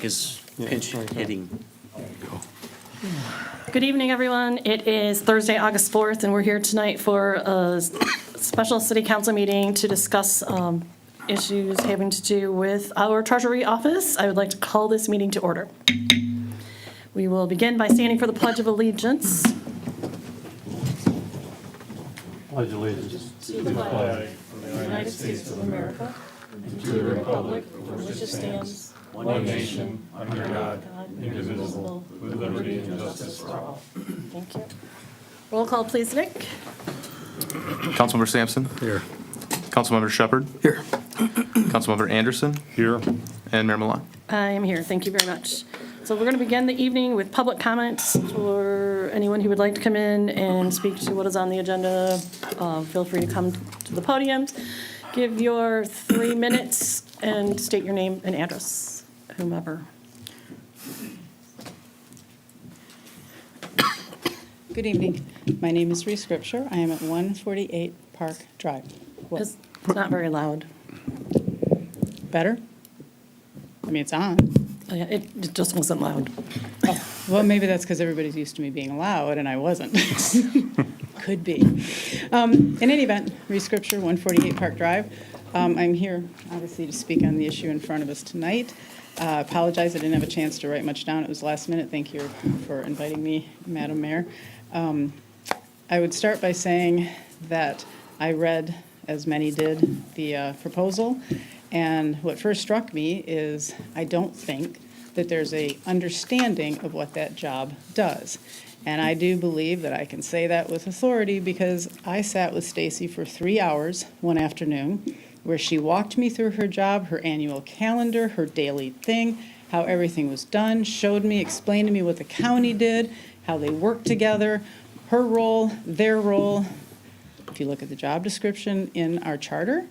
mic is pinch hitting. Good evening, everyone. It is Thursday, August 4th, and we're here tonight for a special city council meeting to discuss issues having to do with our Treasury office. I would like to call this meeting to order. We will begin by standing for the Pledge of Allegiance. Pledge allegiance To the flag of the United States of America and to the republic for which it stands, one nation, under God, indivisible, with liberty and justice for all. Thank you. Roll call, please, Nick. Councilmember Sampson. Here. Councilmember Shepherd. Here. Councilmember Anderson. Here. And Mayor Milan. I am here. Thank you very much. So we're going to begin the evening with public comments for anyone who would like to come in and speak to what is on the agenda. Feel free to come to the podium. Give your 3 minutes and state your name and address, whomever. Good evening. My name is Reese Scripture. I am at 148 Park Drive. What? It's not very loud. Better? I mean, it's on. Oh, yeah, it just wasn't loud. Oh, well, maybe that's because everybody's used to me being loud and I wasn't. Could be. In any event, Reese Scripture, 148 Park Drive. I'm here, obviously, to speak on the issue in front of us tonight. Apologize, I didn't have a chance to write much down. It was last minute. Thank you for inviting me, Madam Mayor. I would start by saying that I read, as many did, the proposal. And what first struck me is I don't think that there's a understanding of what that job does. And I do believe that I can say that with authority because I sat with Stacy for 3 hours one afternoon where she walked me through her job, her annual calendar, her daily thing, how everything was done, showed me, explained to me what the county did, how they worked together, her role, their role. If you look at the job description in our charter,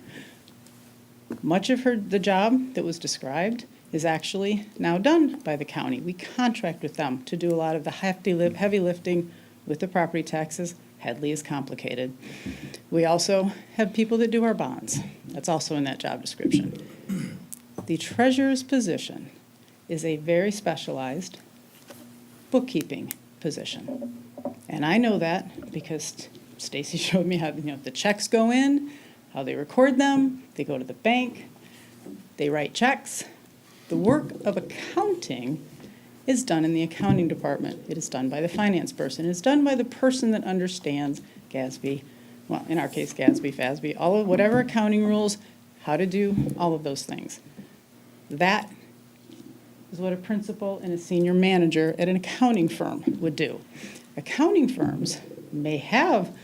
much of the job that was described is actually now done by the county. We contract with them to do a lot of the heavy lifting with the property taxes. Headley is complicated. We also have people that do our bonds. That's also in that job description. The treasurer's position is a very specialized bookkeeping position. And I know that because Stacy showed me how the checks go in, how they record them, they go to the bank, they write checks. The work of accounting is done in the accounting department. It is done by the finance person. It's done by the person that understands GASB, well, in our case, GASB, FASB, all of whatever accounting rules, how to do all of those things. That is what a principal and a senior manager at an accounting firm would do. Accounting firms may have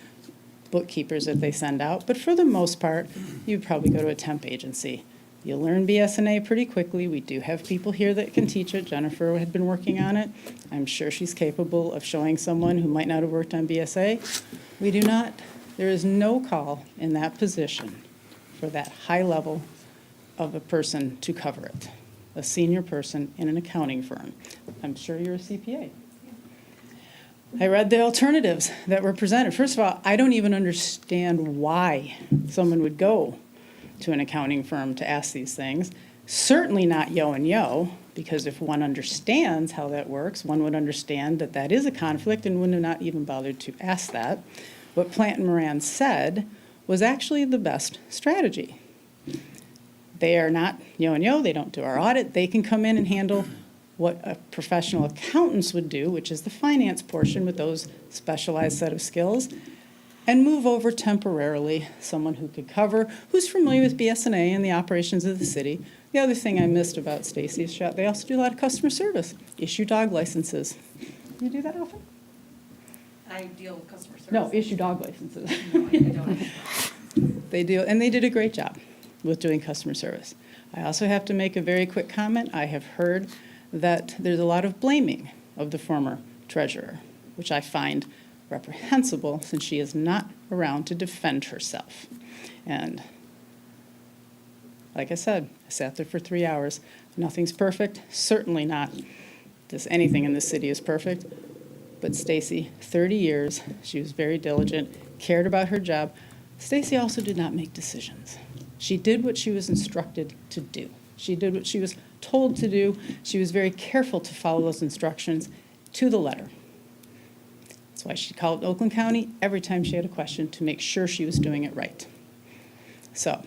bookkeepers that they send out, but for the most part, you probably go to a temp agency. You'll learn BS&A pretty quickly. We do have people here that can teach it. Jennifer had been working on it. I'm sure she's capable of showing someone who might not have worked on BSA. We do not. There is no call in that position for that high level of a person to cover it, a senior person in an accounting firm. I'm sure you're a CPA. I read the alternatives that were presented. First of all, I don't even understand why someone would go to an accounting firm to ask these things. Certainly not Yo and Yo, because if one understands how that works, one would understand that that is a conflict and would have not even bothered to ask that. What Plant and Moran said was actually the best strategy. They are not Yo and Yo, they don't do our audit, they can come in and handle what a professional accountants would do, which is the finance portion with those specialized set of skills, and move over temporarily someone who could cover, who's familiar with BS&A and the operations of the city. The other thing I missed about Stacy's shop, they also do a lot of customer service, issue dog licenses. You do that often? I deal with customer service. No, issue dog licenses. No, I don't. They do, and they did a great job with doing customer service. I also have to make a very quick comment. I have heard that there's a lot of blaming of the former treasurer, which I find reprehensible since she is not around to defend herself. And like I said, I sat there for 3 hours. Nothing's perfect, certainly not. Does anything in this city is perfect. But Stacy, 30 years, she was very diligent, cared about her job. Stacy also did not make decisions. She did what she was instructed to do. She did what she was told to do. She was very careful to follow those instructions to the letter. That's why she called Oakland County every time she had a question to make sure she was doing it right. So,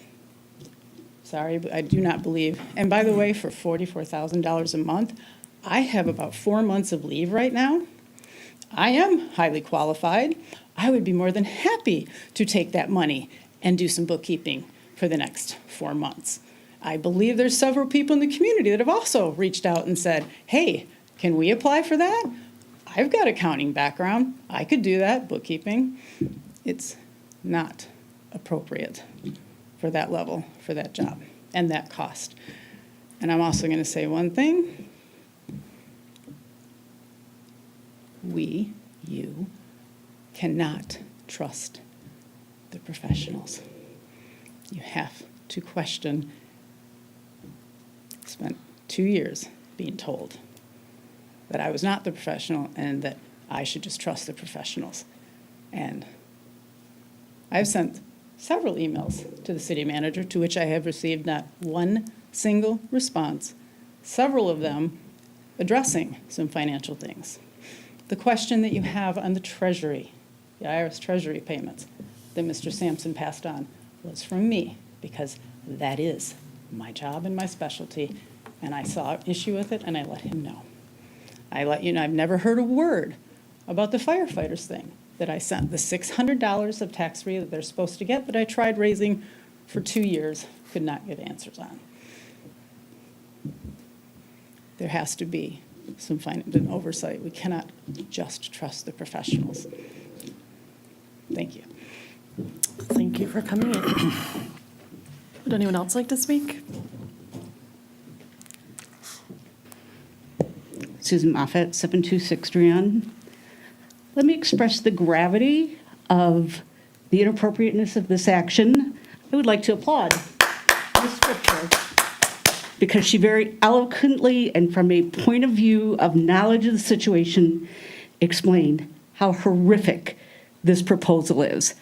sorry, but I do not believe. And by the way, for $44,000 a month, I have about 4 months of leave right now. I am highly qualified. I would be more than happy to take that money and do some bookkeeping for the next 4 months. I believe there's several people in the community that have also reached out and said, hey, can we apply for that? I've got accounting background. I could do that, bookkeeping. It's not appropriate for that level, for that job, and that cost. And I'm also going to say one thing. You cannot trust the professionals. You have to question. Spent 2 years being told that I was not the professional and that I should just trust the professionals. And I've sent several emails to the city manager to which I have received not one single response, several of them addressing some financial things. The question that you have on the Treasury, the IRS Treasury payments that Mr. Sampson passed on was from me, because that is my job and my specialty, and I saw an issue with it, and I let him know. I let you know I've never heard a word about the firefighters thing that I sent, the $600 of tax-free that they're supposed to get that I tried raising for 2 years, could not get answers on. There has to be some oversight. We cannot just trust the professionals. Thank you. Thank you for coming in. Would anyone else like to speak? Susan Moffett, 726 Drian. Let me express the gravity of the inappropriateness of this action. I would like to applaud Ms. Scripture, because she very eloquently and from a point of view of knowledge of the situation explained how horrific this proposal is.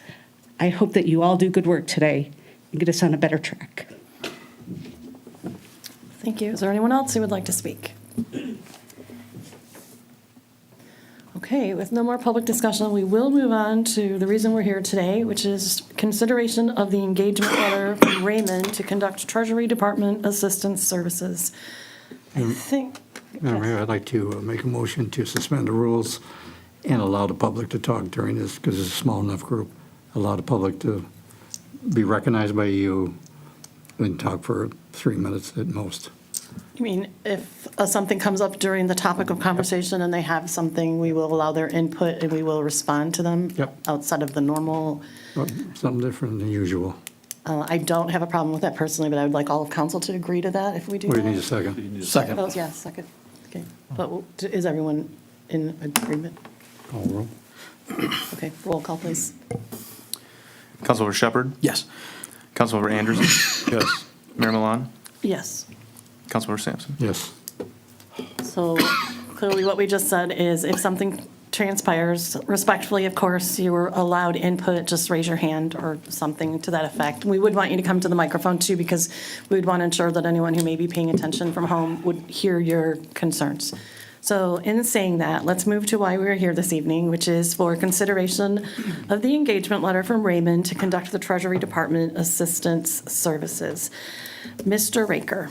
I hope that you all do good work today and get us on a better track. Thank you. Is there anyone else who would like to speak? Okay, with no more public discussion, we will move on to the reason we're here today, which is consideration of the engagement letter from Raymond to conduct Treasury Department assistance services. I think, Madam Mayor, I'd like to make a motion to suspend the rules and allow the public to talk during this, because it's a small enough group. Allow the public to be recognized by you and talk for 3 minutes at most. you mean if something comes up during the topic of conversation and they have something, we will allow their input and we will respond to them? Yep. Outside of the normal? Well, something different than usual. I don't have a problem with that personally, but I would like all of council to agree to that if we do What that. do you need a second? Second. Oh, yeah, second. Okay. But is everyone in agreement? Call roll. Okay, roll call, please. Councilmember Shepherd? Yes. Councilmember Anderson? Yes. Mayor Milan? Yes. Councilmember Sampson? Yes. So clearly what we just said is if something transpires, respectfully, of course, you were allowed input, just raise your hand or something to that effect. We would want you to come to the microphone too, because we would want to ensure that anyone who may be paying attention from home would hear your concerns. So in saying that, let's move to why we're here this evening, which is for consideration of the engagement letter from Raymond to conduct the Treasury Department assistance services. Mr. Raker,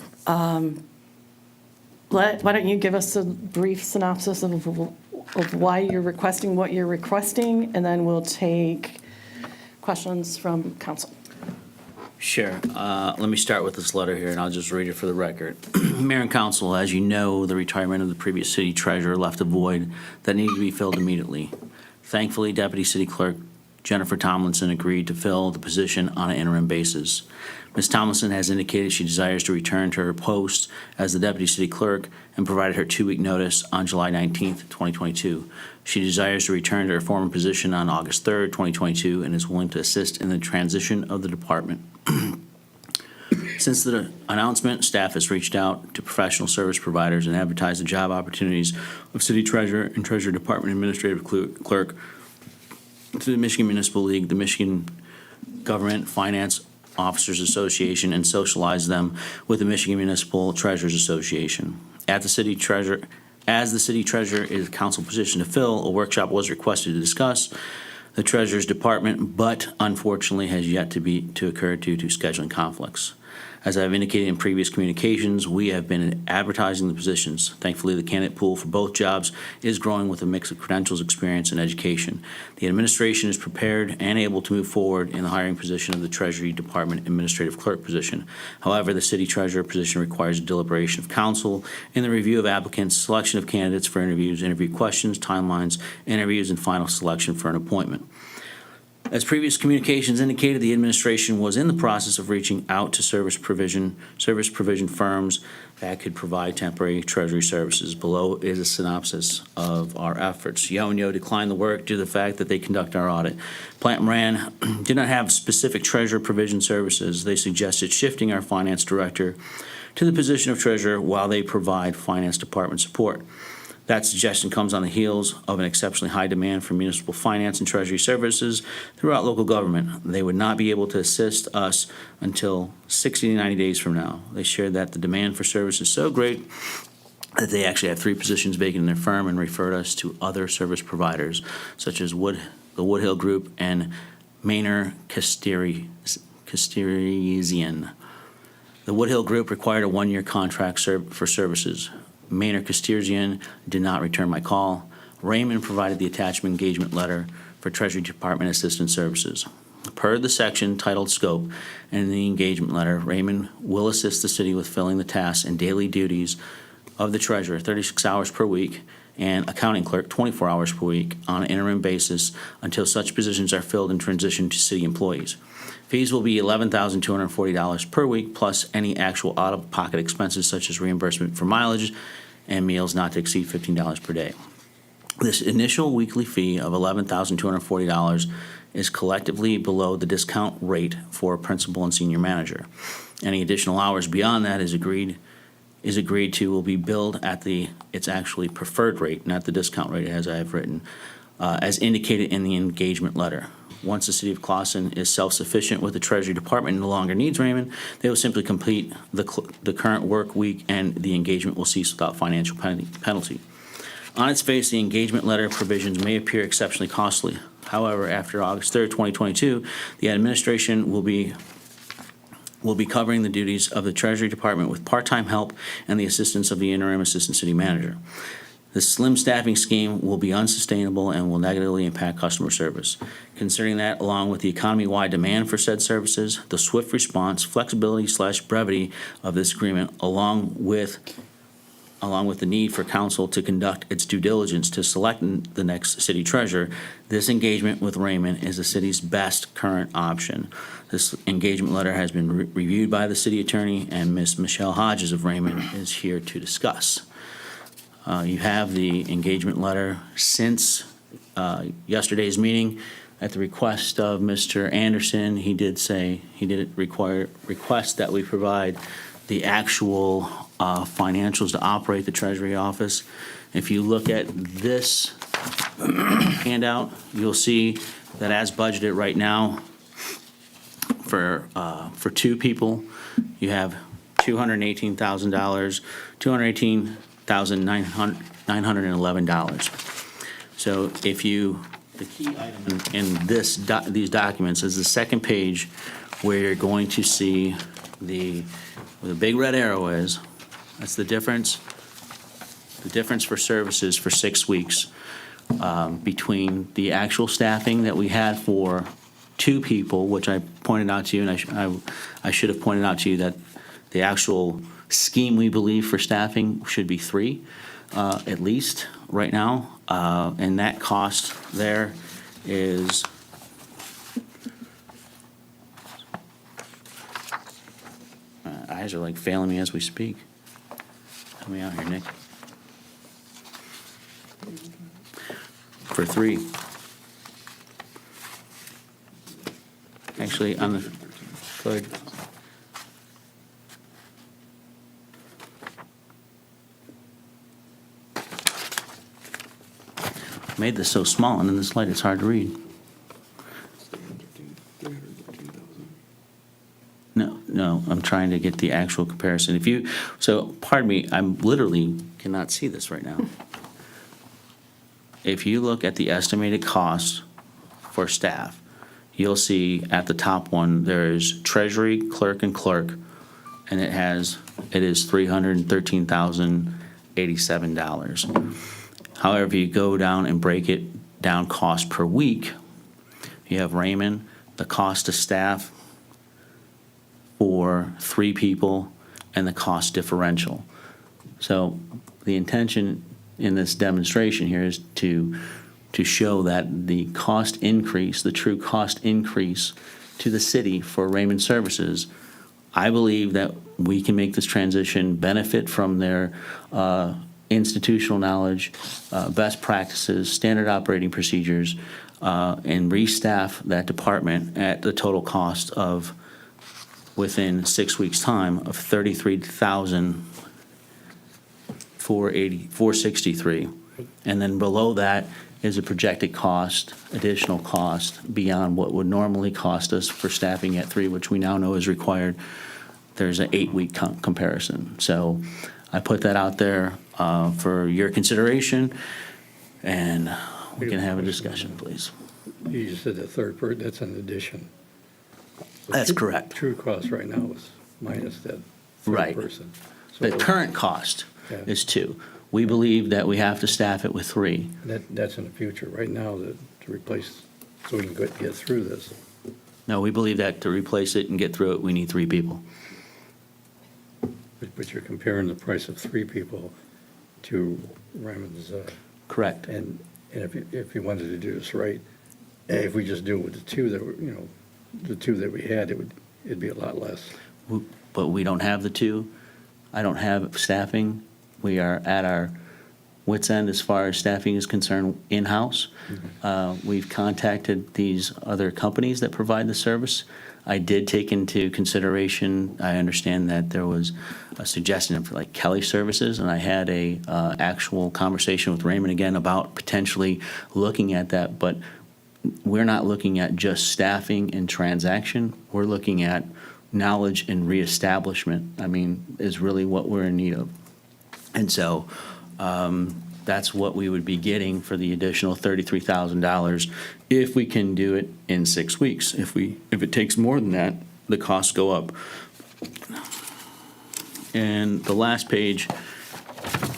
why don't you give us a brief synopsis of why you're requesting what you're requesting, and then we'll take questions from council. Sure. Let me start with this letter here, and I'll just read it for the record. Mayor and council, as you know, the retirement of the previous city treasurer left a void that needed to be filled immediately. Thankfully, Deputy City Clerk Jennifer Tomlinson agreed to fill the position on an interim basis. Ms. Tomlinson has indicated she desires to return to her post as the Deputy City Clerk and provided her 2-week notice on July 19th, 2022. She desires to return to her former position on August 3rd, 2022, and is willing to assist in the transition of the department. Since the announcement, staff has reached out to professional service providers and advertised the job opportunities of City Treasurer and Treasurer Department Administrative Clerk to the Michigan Municipal League, the Michigan Government Finance Officers Association and socialize them with the Michigan Municipal Treasurers Association. As the city treasurer is a council position to fill, a workshop was requested to discuss the Treasurer's Department, but unfortunately has yet to occur due to scheduling conflicts. As I've indicated in previous communications, we have been advertising the positions. Thankfully, the candidate pool for both jobs is growing with a mix of credentials, experience, and education. The administration is prepared and able to move forward in the hiring position of the Treasury Department Administrative Clerk position. However, the city treasurer position requires a deliberation of council in the review of applicants, selection of candidates for interviews, interview questions, timelines, interviews, and final selection for an appointment. As previous communications indicated, the administration was in the process of reaching out to service provision firms that could provide temporary treasury services. Below is a synopsis of our efforts. Yo declined the work due to the fact that they conduct our audit. Plant Moran did not have specific treasurer provision services. They suggested shifting our finance director to the position of treasurer while they provide finance department support. That suggestion comes on the heels of an exceptionally high demand for municipal finance and treasury services throughout local government. They would not be able to assist us until 60 to 90 days from now. They shared that the demand for service is so great that they actually have 3 positions vacant in their firm and referred us to other service providers, such as the Woodhill Group and Maynard Casterizian. The Woodhill Group required a 1-year contract for services. Maynard Casterizian did not return my call. Raymond provided the attachment engagement letter for Treasury Department Assistant Services. Per the section titled Scope and the engagement letter, Raymond will assist the city with filling the tasks and daily duties of the treasurer, 36 hours per week, and accounting clerk, 24 hours per week, on an interim basis until such positions are filled and transitioned to city employees. Fees will be $11,240 per week, plus any actual out-of-pocket expenses such as reimbursement for mileage and meals not to exceed $15 per day. This initial weekly fee of $11,240 is collectively below the discount rate for a principal and senior manager. Any additional hours beyond that is agreed to will be billed at its actually preferred rate, not the discount rate as I have written, as indicated in the engagement letter. Once the city of Clawson is self-sufficient with the Treasury Department and no longer needs Raymond, they will simply complete the current work week and the engagement will cease without financial penalty. On its face, the engagement letter provisions may appear exceptionally costly. However, after August 3rd, 2022, the administration will be covering the duties of the Treasury Department with part-time help and the assistance of the interim assistant city manager. This slim staffing scheme will be unsustainable and will negatively impact customer service. Considering that, along with the economy-wide demand for said services, the swift response, flexibility/brevity of this agreement, along with the need for council to conduct its due diligence to select the next city treasurer, this engagement with Raymond is the city's best current option. This engagement letter has been reviewed by the city attorney, and Ms. Michelle Hodges of Raymond is here to discuss. You have the engagement letter since yesterday's meeting. At the request of Mr. Anderson, he did request that we provide the actual financials to operate the Treasury office. If you look at this handout, you'll see that as budgeted right now for 2 people, you have $218,000, $218,911. So the key item in these documents is the second page where you're going to see where the big red arrow is. That's the difference for services for 6 weeks between the actual staffing that we had for 2 people, which I pointed out to you, and I should have pointed out to you that the actual scheme we believe for staffing should be 3 at least right now, and that cost there is eyes are like failing me as we speak. Help me out here, Nick. For 3. Actually, on the good. Made this so small, and in this light, it's hard to read. I'm trying to get the actual comparison. So pardon me, I'm literally cannot see this right now. If you look at the estimated cost for staff, you'll see at the top one, there's treasury, clerk, and clerk, and it is $313,087. However, if you go down and break it down cost per week, you have Raymond, the cost of staff for 3 people, and the cost differential. So the intention in this demonstration here is to show that the cost increase, the true cost increase to the city for Raymond Services, I believe that we can make this transition, benefit from their institutional knowledge, best practices, standard operating procedures, and restaff that department at the total cost of, within 6 weeks' time, of $33,463. And then below that is a projected cost, additional cost beyond what would normally cost us for staffing at 3, which we now know is required. There's an 8-week comparison. So I put that out there for your consideration, and we can have a discussion, please. You just said the third person, that's an addition. That's correct. True cost right now is minus that third Right. person. The So current cost Yeah. is 2. We believe that we have to staff it with 3. that's in the future. Right now, to replace, so we can get through this. No, we believe that to replace it and get through it, we need 3 people. But you're comparing the price of 3 people to Raymond's, Correct. and if you wanted to do this right, if we just do it with the 2 that were, the 2 that we had, it'd be a lot less. But we don't have the 2. I don't have staffing. We are at our wits' end as far as staffing is concerned in-house. We've contacted these other companies that provide the service. I did take into consideration, I understand that there was a suggestion for like Kelly Services, and I had a actual conversation with Raymond again about potentially looking at that, but we're not looking at just staffing and transaction. We're looking at knowledge and reestablishment, is really what we're in need of. And so that's what we would be getting for the additional $33,000 if we can do it in 6 weeks. If it takes more than that, the costs go up. And the last page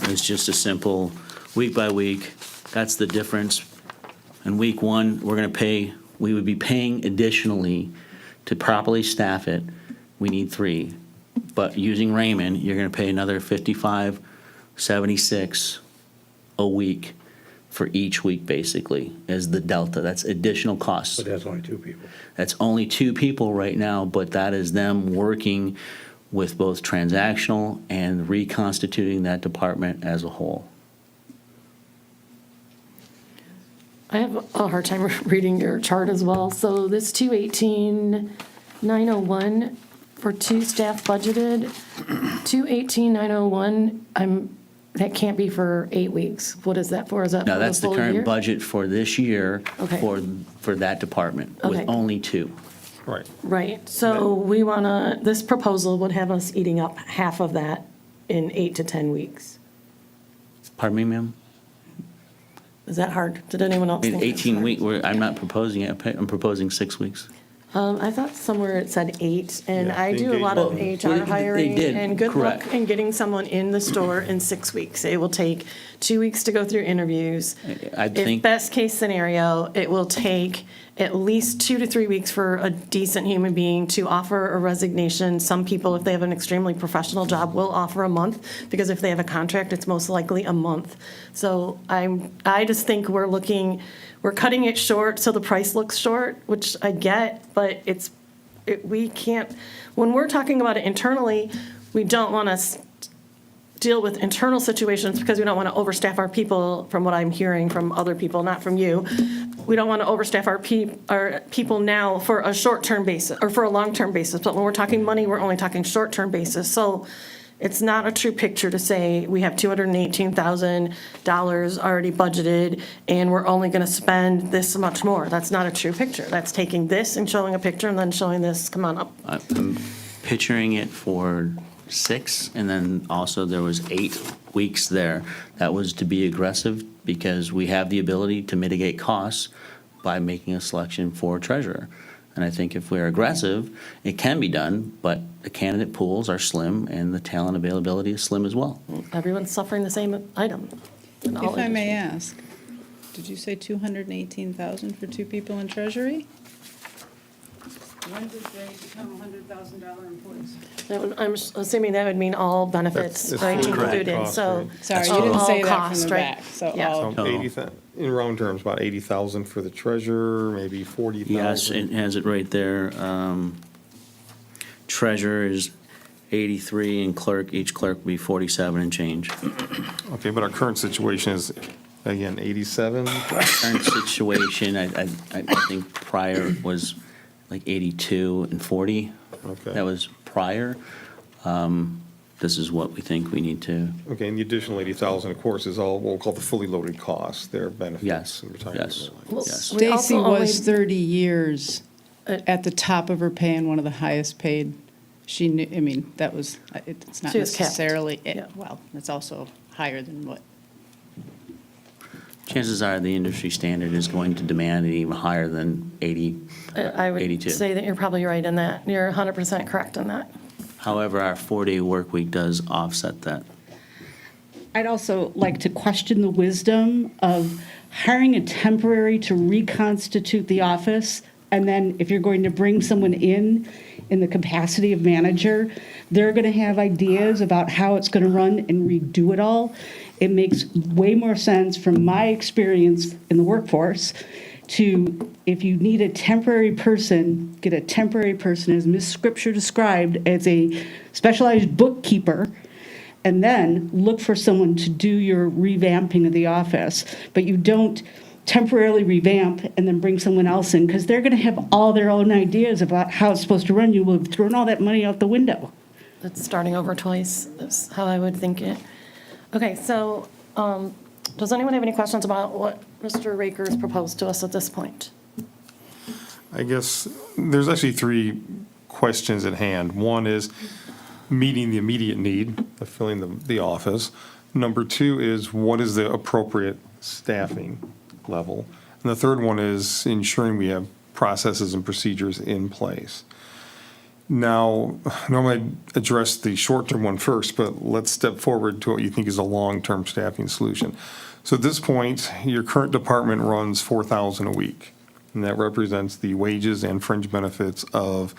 is just a simple week by week. That's the difference. In week 1, we would be paying additionally to properly staff it. We need 3. But using Raymond, you're going to pay another $55.76 a week for each week, basically, as the delta. That's additional costs. But that's only 2 people. That's only 2 people right now, but that is them working with both transactional and reconstituting that department as a whole. I have a hard time reading your chart as well. So this 218,901 for 2 staff budgeted, 218,901, that can't be for 8 weeks. What is that for? Is that for Now, the that's the full current year? budget for this year Okay. for that department, with Okay. only 2. Right. Right, so this proposal would have us eating up half of that in 8 to 10 weeks. Pardon me, ma'am? Is that hard? Did anyone else In think that's 18 hard? weeks, I'm not proposing it, I'm proposing 6 weeks. I thought somewhere it said 8, and Yeah, I do a lot of Well, HR they hiring. did, And good luck correct. in getting someone in the store in 6 weeks. It will take 2 weeks to go through interviews. I If think, best case scenario, it will take at least 2 to 3 weeks for a decent human being to offer a resignation. Some people, if they have an extremely professional job, will offer a month, because if they have a contract, it's most likely a month. So I just think we're cutting it short so the price looks short, which I get, but we can't, when we're talking about it internally, we don't want to deal with internal situations because we don't want to overstaff our people, from what I'm hearing from other people, not from you. We don't want to overstaff our people now for a short-term basis or for a long-term basis. But when we're talking money, we're only talking short-term basis. So it's not a true picture to say we have $218,000 already budgeted and we're only going to spend this much more. That's not a true picture. That's taking this and showing a picture and then showing this, come on up. I'm picturing it for 6, and then also there was 8 weeks there. That was to be aggressive because we have the ability to mitigate costs by making a selection for treasurer. And I think if we're aggressive, it can be done, but the candidate pools are slim and the talent availability is slim as well. Everyone's suffering the same item. in all If I may industries. ask, did you say 218,000 for 2 people in treasury? When did they become $100,000 employees? I'm assuming that would mean all benefits, That's right, fully correct. included, Cost, so. right. Sorry, you all- didn't say all that cost, from the right? back, so Yeah. all. So 80, in round terms, about 80,000 for the treasurer, maybe 40,000. Yes, it has it right there. Treasurer is 83 and clerk, each clerk would be 47 and change. Okay, but our current situation is, again, 87? Current situation, I think prior was like 82 and 40. Okay. That was prior. This is what we think we need to, Okay, and the additional 80,000, of course, is all what we'll call the fully loaded costs, their benefits Yes, and retirement. yes. and the like. Well, Yes. we also Stacy was only- 30 years at the top of her pay and one of the highest paid. She knew, I mean, that was, it's not She was capped. necessarily, Yeah. well, it's also higher than what. chances are the industry standard is going to demand it even higher than 80, I would 82. say that you're probably right in that. You're 100% correct in that. However, our 4-day work week does offset that. I'd also like to question the wisdom of hiring a temporary to reconstitute the office, and then if you're going to bring someone in the capacity of manager, they're going to have ideas about how it's going to run and redo it all. It makes way more sense from my experience in the workforce to, if you need a temporary person, get a temporary person, as Ms. Scripture described, as a specialized bookkeeper, and then look for someone to do your revamping of the office. But you don't temporarily revamp and then bring someone else in, because they're going to have all their own ideas about how it's supposed to run. You will have thrown all that money out the window. It's starting over twice, is how I would think it. Okay, so does anyone have any questions about what Mr. Rakers proposed to us at this point? I guess there's actually 3 questions at hand. One is meeting the immediate need of filling the office. Number 2 is what is the appropriate staffing level? And the third one is ensuring we have processes and procedures in place. Now, normally I'd address the short-term one first, but let's step forward to what you think is a long-term staffing solution. So at this point, your current department runs 4,000 a week, and that represents the wages and fringe benefits of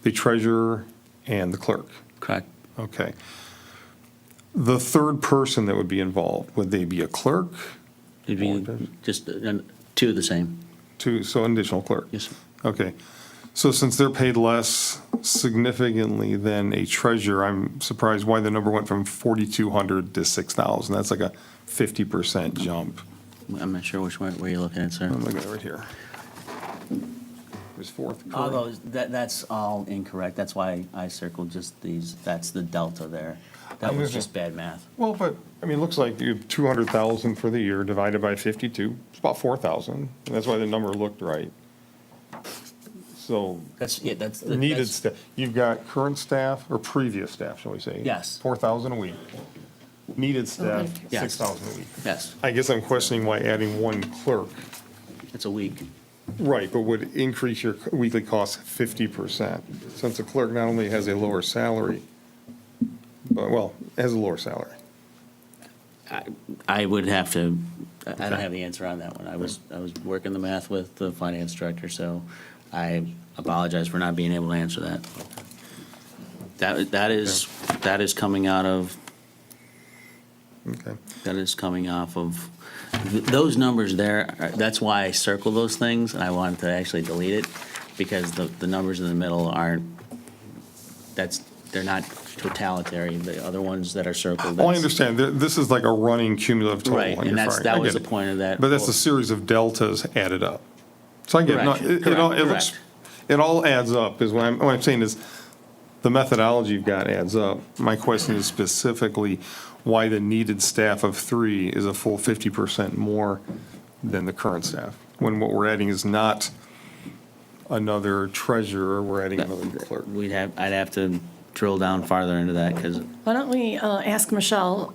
the treasurer and the clerk. Correct? Okay. The third person that would be involved, would they be a clerk? It'd be just 2 of the same. So an additional clerk? Yes, sir. Okay. So since they're paid less significantly than a treasurer, I'm surprised why the number went from 4,200 to 6,000. That's like a 50% jump. I'm not sure which one, where you're looking at, sir. I'm looking at it right here. There's fourth. All correct? those, that's all incorrect. That's why I circled just these, that's the delta there. That I'm was losing- just bad math. Well, but, I mean, it looks like you have 200,000 for the year divided by 52. It's about 4,000. And that's why the number looked right. So That's the. needed that's- staff, you've got current staff or previous staff, shall we say? Yes. 4,000 a week. Needed staff, Okay. Yes. 6,000 a week. Yes, I guess I'm questioning why adding one clerk, it's a week. right, but would increase your weekly cost 50%. Since the clerk not only has a lower salary, but, well, has a lower salary. I would have to, I don't have the answer on that one. I was working the math with the finance director, so I apologize for not being able to answer that. That is coming out of, Okay. that is coming off of, those numbers there, that's why I circle those things, and I wanted to actually delete it, because the numbers in the middle aren't, they're not totalitarian. The other ones that are circled. Oh, I that's- understand. This is like a running cumulative total. Right, on and your that I was get the it. point of that. But that's a series of deltas added up. So I get it. No, Correct, it all, correct, it looks, correct. it all adds up, is what I'm saying is, the methodology you've got adds up. My question is specifically why the needed staff of 3 is a full 50% more than the current staff, when what we're adding is not another treasurer, we're adding another clerk. I'd have to drill down farther into that, because Why don't we ask Michelle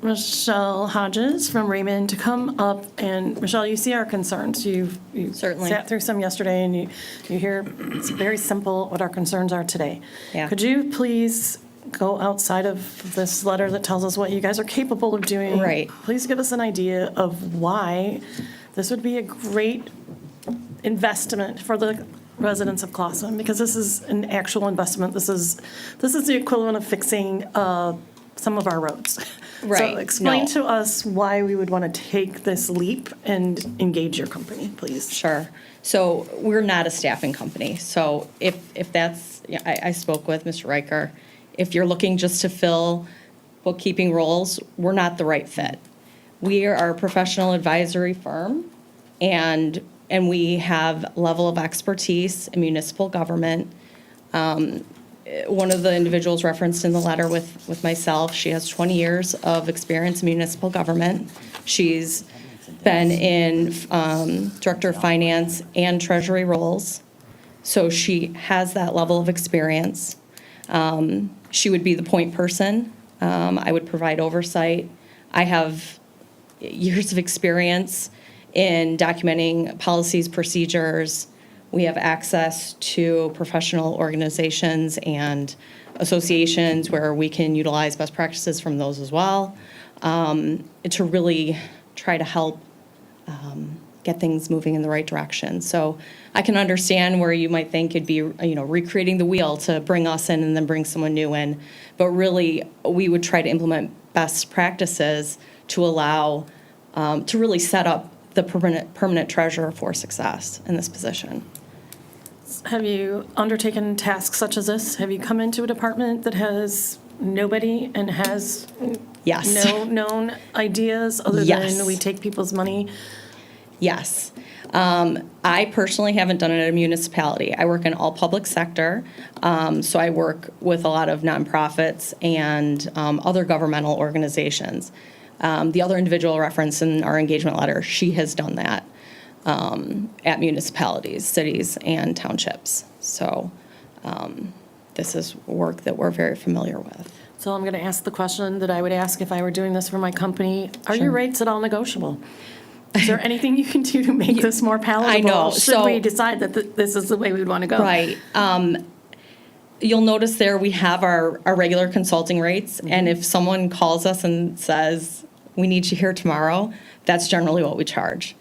Hodges from Raymond to come up, and Michelle, you see our concerns. You Certainly. sat through some yesterday, and you hear, it's very simple what our concerns are today. Yeah. Could you please go outside of this letter that tells us what you guys are capable of doing? Right. Please give us an idea of why this would be a great investment for the residents of Clawson, because this is an actual investment. This is the equivalent of fixing some of our roads. Right, So explain no. to us why we would want to take this leap and engage your company, please. Sure. So we're not a staffing company. So if that's, yeah, I spoke with Mr. Riker. If you're looking just to fill bookkeeping roles, we're not the right fit. We are a professional advisory firm, and we have level of expertise in municipal government. One of the individuals referenced in the letter with myself, she has 20 years of experience in municipal government. She's been in Director of Finance and Treasury roles, so she has that level of experience. She would be the point person. I would provide oversight. I have years of experience in documenting policies, procedures. We have access to professional organizations and associations where we can utilize best practices from those as well, to really try to help get things moving in the right direction. So I can understand where you might think it'd be, recreating the wheel to bring us in and then bring someone new in. But really, we would try to implement best practices to allow, to really set up the permanent treasurer for success in this position. Have you undertaken tasks such as this? Have you come into a department that has nobody and has Yes. no known ideas other Yes. than we take people's money? Yes. I personally haven't done it at a municipality. I work in all public sector, so I work with a lot of nonprofits and other governmental organizations. The other individual referenced in our engagement letter, she has done that at municipalities, cities, and townships. So this is work that we're very familiar with. So I'm going to ask the question that I would ask if I were doing this for my company. Are your Sure. rates at all negotiable? Is there anything you can do to make this more palatable? I know, Should so- we decide that this is the way we would want to go? Right. You'll notice there we have our regular consulting rates, and if someone calls us and says, we need you here tomorrow, that's generally what we charge.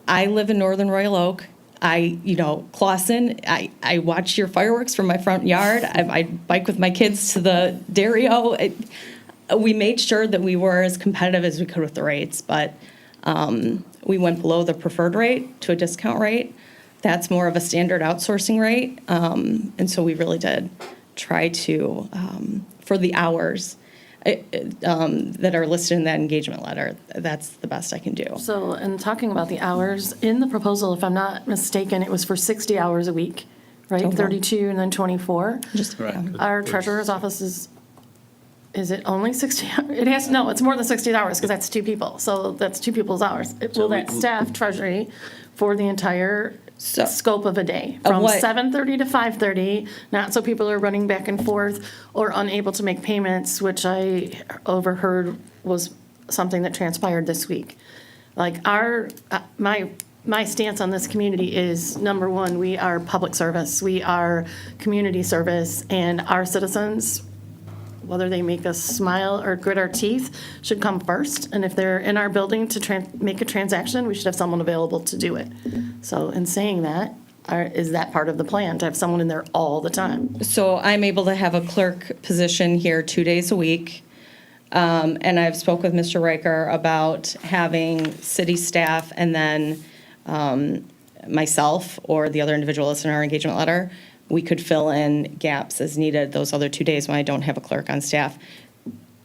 I live in Northern Royal Oak. Clawson, I watch your fireworks from my front yard. I bike with my kids to the Dario. We made sure that we were as competitive as we could with the rates, but we went below the preferred rate to a discount rate. That's more of a standard outsourcing rate. And so we really did try to, for the hours that are listed in that engagement letter, that's the best I can do. So, in talking about the hours, in the proposal, if I'm not mistaken, it was for 60 hours a week, right? Okay. 32 and then 24. Just, Our treasurer's office is it only 60? It has, no, it's more than 60 hours because that's two people. So that's two people's hours. Will that staff treasury for the entire So- scope of a day? Of From what? 7:30 to 5:30, not so people are running back and forth or unable to make payments, which I overheard was something that transpired this week. Like my stance on this community is, number one, we are public service. We are community service, and our citizens, whether they make us smile or grit our teeth, should come first. And if they're in our building to make a transaction, we should have someone available to do it. So in saying that, is that part of the plan, to have someone in there all the time? So I'm able to have a clerk position here 2 days a week. And I've spoke with Mr. Riker about having city staff and then myself or the other individual listed in our engagement letter. We could fill in gaps as needed those other 2 days when I don't have a clerk on staff.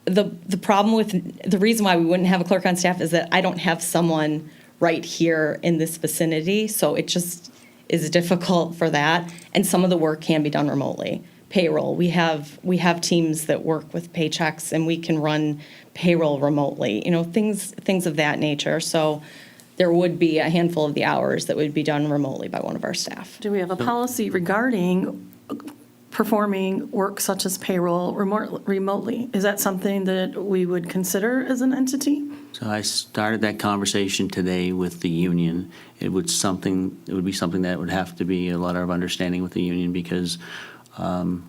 The problem with, the reason why we wouldn't have a clerk on staff is that I don't have someone right here in this vicinity, so it just is difficult for that. And some of the work can be done remotely. Payroll, we have teams that work with paychecks and we can run payroll remotely, things of that nature. So there would be a handful of the hours that would be done remotely by one of our staff. Do we have a policy regarding performing work such as payroll remotely. Is that something that we would consider as an entity? So I started that conversation today with the union. It would be something that would have to be a letter of understanding with the union because some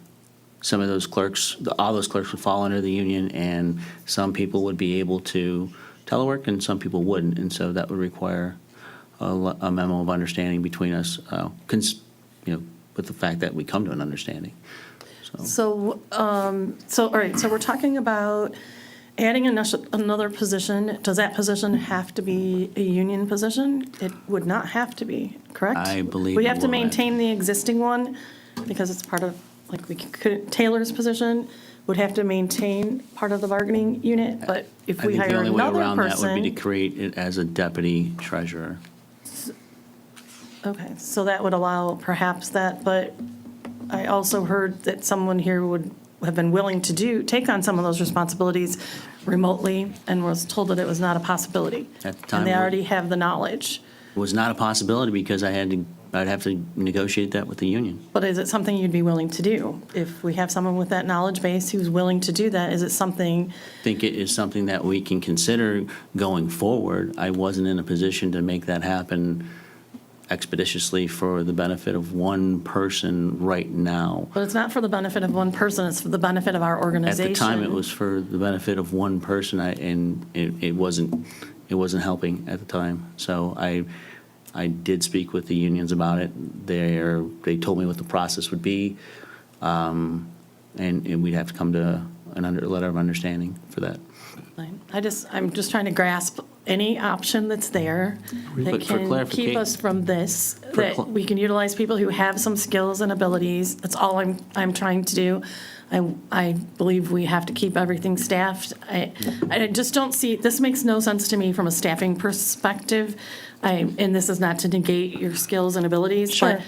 of those clerks, all those clerks would fall under the union, and some people would be able to telework and some people wouldn't. And so that would require a memo of understanding between us, with the fact that we come to an understanding. So, all right, so we're talking about adding another position. Does that position have to be a union position? It would not have to be, correct? I believe We it have to will. maintain the existing one because it's part of, like, Taylor's position would have to maintain part of the bargaining unit, but if we I think hire the only way another around that would be to person. create it as a deputy treasurer. Okay, so that would allow perhaps that, but I also heard that someone here would have been willing to take on some of those responsibilities remotely and was told that it was not a possibility. At the time, And they we- already have the knowledge. It was not a possibility because I'd have to negotiate that with the union. But is it something you'd be willing to do? If we have someone with that knowledge base who's willing to do that, is it something, I think it is something that we can consider going forward. I wasn't in a position to make that happen expeditiously for the benefit of one person right now. but it's not for the benefit of one person, it's for the benefit of our At organization. the time, it was for the benefit of one person, and it wasn't helping at the time. So I did speak with the unions about it. They told me what the process would be, and we'd have to come to a letter of understanding for that. I'm just trying to grasp any option that's there that But for can keep clarification- us from this, For that cl- we can utilize people who have some skills and abilities. That's all I'm trying to do. I believe we have to keep everything staffed. I just don't see, this makes no sense to me from a staffing perspective. And this is not to negate your skills and abilities, but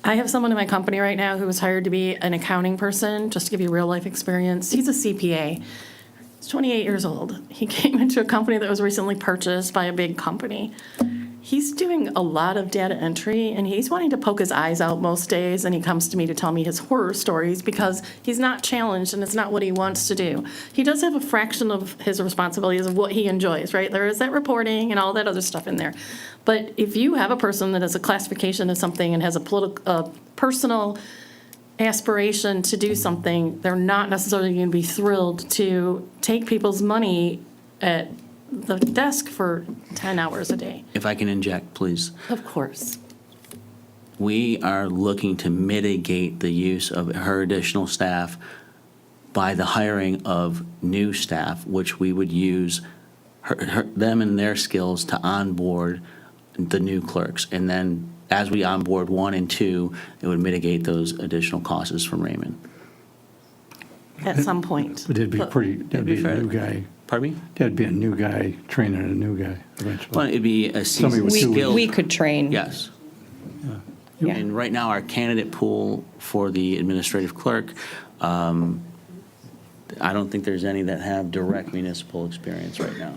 I have someone in my company right now who was hired to be an accounting person, just to give you real life experience. He's a CPA. He's 28 years old. He came into a company that was recently purchased by a big company. He's doing a lot of data entry, and he's wanting to poke his eyes out most days, and he comes to me to tell me his horror stories because he's not challenged, and it's not what he wants to do. He does have a fraction of his responsibilities of what he enjoys, right? There is that reporting and all that other stuff in there. But if you have a person that has a classification of something and has a personal aspiration to do something, they're not necessarily going to be thrilled to take people's money at the desk for 10 hours a day. If I can inject, please. Of course. We are looking to mitigate the use of her additional staff by the hiring of new staff, which we would use them and their skills to onboard the new clerks. And then as we onboard 1 and 2, it would mitigate those additional costs from Raymond. At some point. But that'd be It'd be a fair. new guy. Pardon me? That'd be a new guy training a new guy Well, eventually. it'd be a Somebody with seasoned two skilled. We could train. Yes. Yeah. And right now, our candidate pool for the administrative clerk, I don't think there's any that have direct municipal experience right now.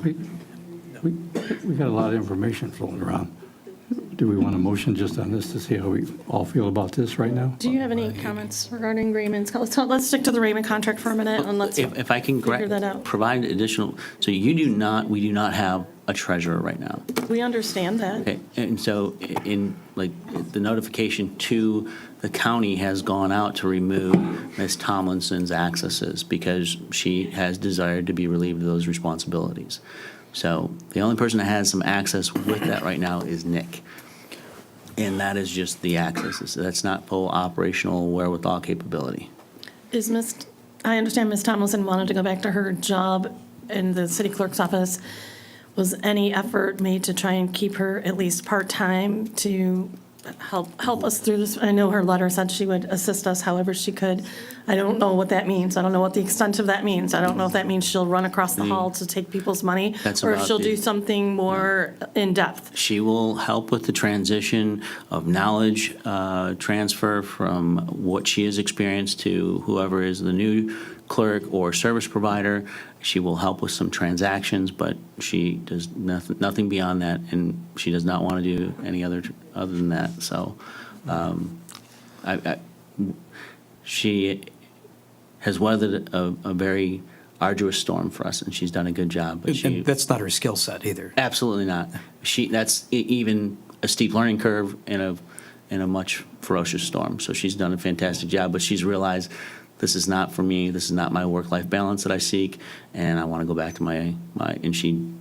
We got a lot of information floating around. Do we want a motion just on this to see how we all feel about this right now? Do you have any comments regarding Raymond's? Let's stick to the Raymond contract for a minute and let's If I can figure that out. provide additional, so we do not have a treasurer right now. We understand that. Okay, and so the notification to the county has gone out to remove Ms. Tomlinson's accesses because she has desired to be relieved of those responsibilities. So the only person that has some access with that right now is Nick. And that is just the access. That's not full operational wherewithal capability. I understand Ms. Tomlinson wanted to go back to her job in the city clerk's office. Was any effort made to try and keep her at least part-time to help us through this? I know her letter said she would assist us however she could. I don't know what that means. I don't know what the extent of that means. I don't know if that means she'll run across the hall to take people's money That's or if about she'll the- do something more in-depth. She will help with the transition of knowledge transfer from what she has experienced to whoever is the new clerk or service provider. She will help with some transactions, but she does nothing beyond that, and she does not want to do any other than that. So she has weathered a very arduous storm for us, and she's done a good job. But she, And that's not her skill set either. absolutely not. That's even a steep learning curve in a much ferocious storm. So she's done a fantastic job, but she's realized this is not for me. This is not my work-life balance that I seek, and I want to go back to my. And she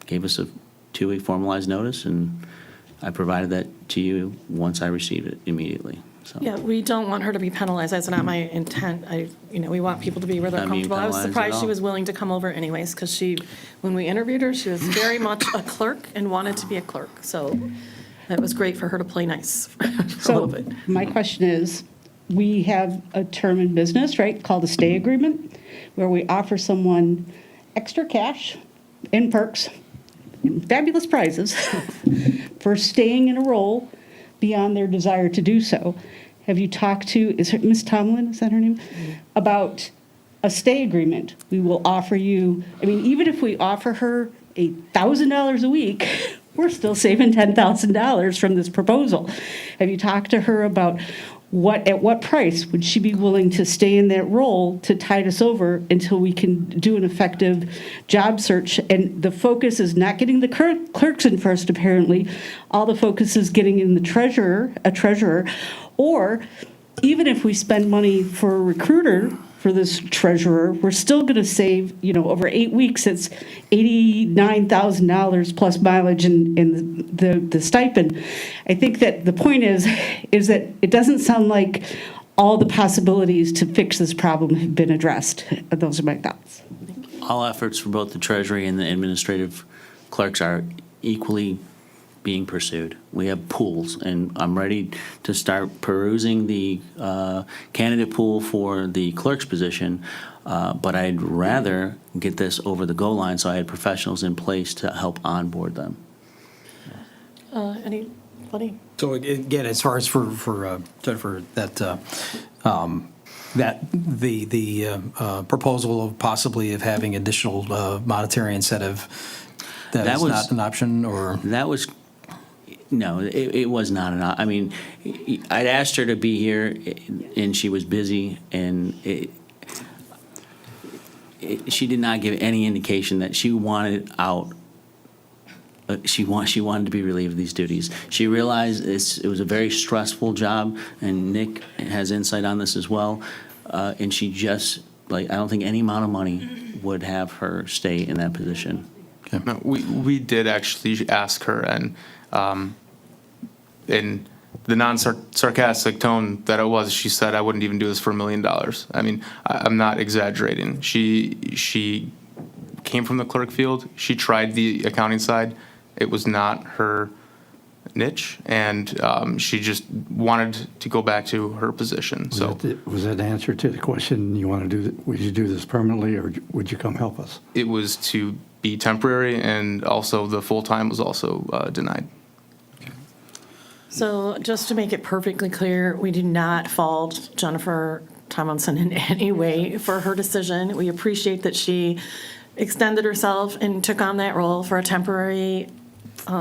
gave us a 2-week formalized notice, and I provided that to you once I received it immediately. So. Yeah, we don't want her to be penalized. That's not my intent. We want people to be where they're Not being comfortable. I was penalized at surprised she all. was willing to come over anyways, because when we interviewed her, she was very much a clerk and wanted to be a clerk. So it was great for her to play nice for a little So bit. my question is, we have a term in business, right, called a stay agreement, where we offer someone extra cash and perks, and fabulous prizes for staying in a role beyond their desire to do so. Have you talked to, is her, Ms. Tomlin, is that her name? About a stay agreement. We will offer you, even if we offer her $1,000 a week, we're still saving $10,000 from this proposal. Have you talked to her about at what price would she be willing to stay in that role to tide us over until we can do an effective job search? And the focus is not getting the clerks in first, apparently. All the focus is getting in a treasurer, or even if we spend money for a recruiter for this treasurer, we're still going to save, over 8 weeks, it's $89,000 plus mileage and the stipend. I think that the point is that it doesn't sound like all the possibilities to fix this problem have been addressed. Those are my thoughts. All efforts for both the Treasury and the administrative clerks are equally being pursued. We have pools, and I'm ready to start perusing the candidate pool for the clerk's position, but I'd rather get this over the goal line so I had professionals in place to help onboard them. Anybody? So again, as far as for Jennifer, that the proposal of possibly of having additional monetary incentive, that That is was- not an option, or? That was, no, it was not enough. I'd asked her to be here, and she was busy, and she did not give any indication that she wanted out. She wanted to be relieved of these duties. She realized it was a very stressful job, and Nick has insight on this as well. And she just, I don't think any amount of money would have her stay in that position. No, we did actually ask her, and in the non-sarcastic tone that it was, she said, "I wouldn't even do this for $1 million." I'm not exaggerating. She came from the clerk field. She tried the accounting side. It was not her niche, and she just wanted to go back to her position. So Was that the answer to the question, you want to do, would you do this permanently, or would you come help us? it was to be temporary, and also the full-time was also denied. So just to make it perfectly clear, we do not fault Jennifer Tomlinson in any way for her decision. We appreciate that she extended herself and took on that role for a temporary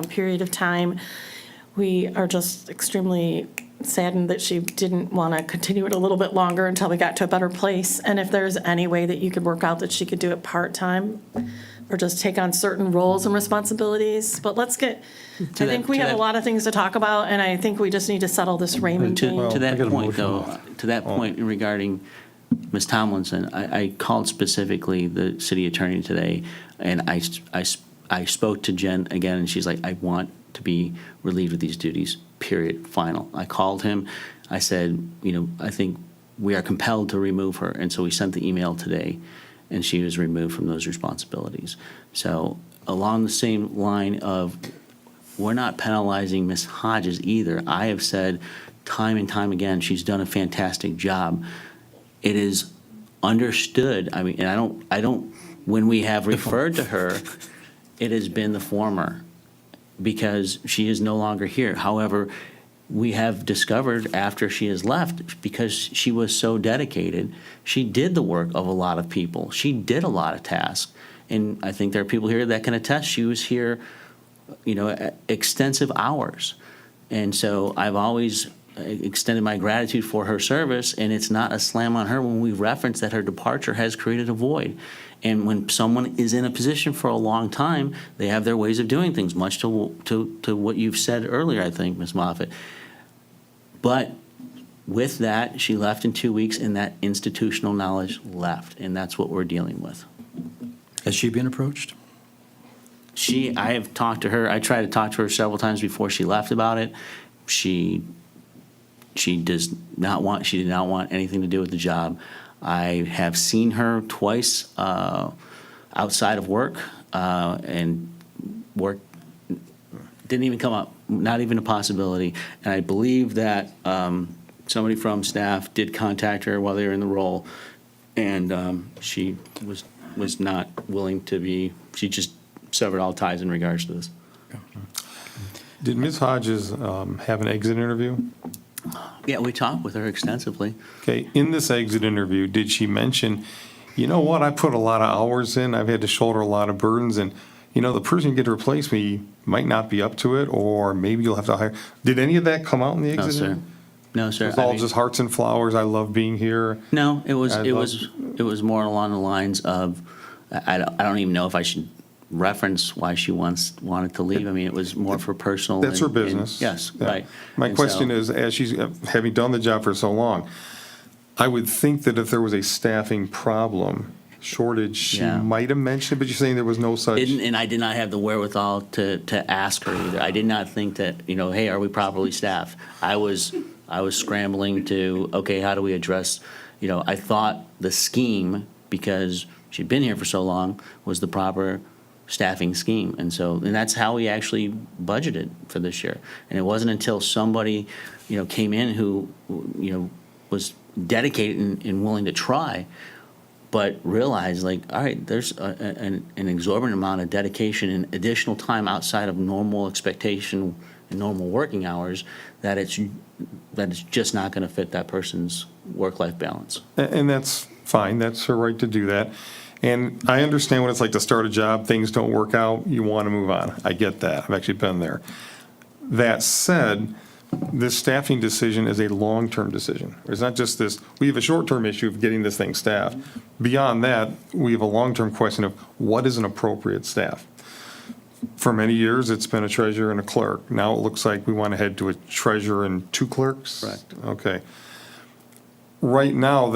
period of time. We are just extremely saddened that she didn't want to continue it a little bit longer until we got to a better place. And if there's any way that you could work out that she could do it part-time or just take on certain roles and responsibilities. But let's get, I think we have a lot of things to talk about, and I think we just need to settle this Raymond thing. To I that got a point, motion though, on to that point regarding Ms. Tomlinson, I called specifically the city attorney today, and I spoke to Jen again, and she's like, "I want to be relieved of these duties, period, final." I called him. I said, I think we are compelled to remove her, and so we sent the email today, and she was removed from those responsibilities. So along the same line of, we're not penalizing Ms. Hodges either. I have said time and time again, she's done a fantastic job. It is understood, and I don't, when we have referred to her, it has been the former, because she is no longer here. However, we have discovered after she has left, because she was so dedicated, she did the work of a lot of people. She did a lot of tasks. And I think there are people here that can attest she was here, extensive hours. And so I've always extended my gratitude for her service, and it's not a slam on her when we reference that her departure has created a void. And when someone is in a position for a long time, they have their ways of doing things, much to what you've said earlier, I think, Ms. Moffett. But with that, she left in 2 weeks, and that institutional knowledge left, and that's what we're dealing with. Has she been approached? I have talked to her, I tried to talk to her several times before she left about it. She did not want anything to do with the job. I have seen her twice outside of work, and work didn't even come up, not even a possibility. And I believe that somebody from staff did contact her while they were in the role, and she was not willing to be, she just severed all ties in regards to this. Did Ms. Hodges have an exit interview? Yeah, we talked with her extensively. Okay, in this exit interview, did she mention, you know what, I put a lot of hours in, I've had to shoulder a lot of burdens, and, you know, the person who get to replace me might not be up to it, or maybe you'll have to hire. Did any of that come out in the No, exit sir. interview? No, sir. It was all just hearts and flowers, I love being here. No, it was I more along the lines of, I don't even know if I should reference why she once wanted to leave. I mean, it was more for personal. That's her and- business. Yes, Yeah. right. My And question so- is, as she's, having done the job for so long, I would think that if there was a staffing problem, shortage, she Yeah. might have mentioned it, but you're saying there was no such. And I did not have the wherewithal to ask her either. I did not think that, hey, are we properly staffed? I was scrambling to, okay, how do we address, I thought the scheme, because she'd been here for so long, was the proper staffing scheme. And that's how we actually budgeted for this year. And it wasn't until somebody, came in who, was dedicated and willing to try, but realized, like, all right, there's an exorbitant amount of dedication and additional time outside of normal expectation and normal working hours that it's just not going to fit that person's work-life balance. And that's fine, that's her right to do that. And I understand what it's like to start a job, things don't work out, you want to move on. I get that, I've actually been there. That said, this staffing decision is a long-term decision. It's not just this, we have a short-term issue of getting this thing staffed. Beyond that, we have a long-term question of what is an appropriate staff? For many years, it's been a treasurer and a clerk. Now it looks like we want to head to a treasurer and 2 clerks? Correct. Okay. Right now,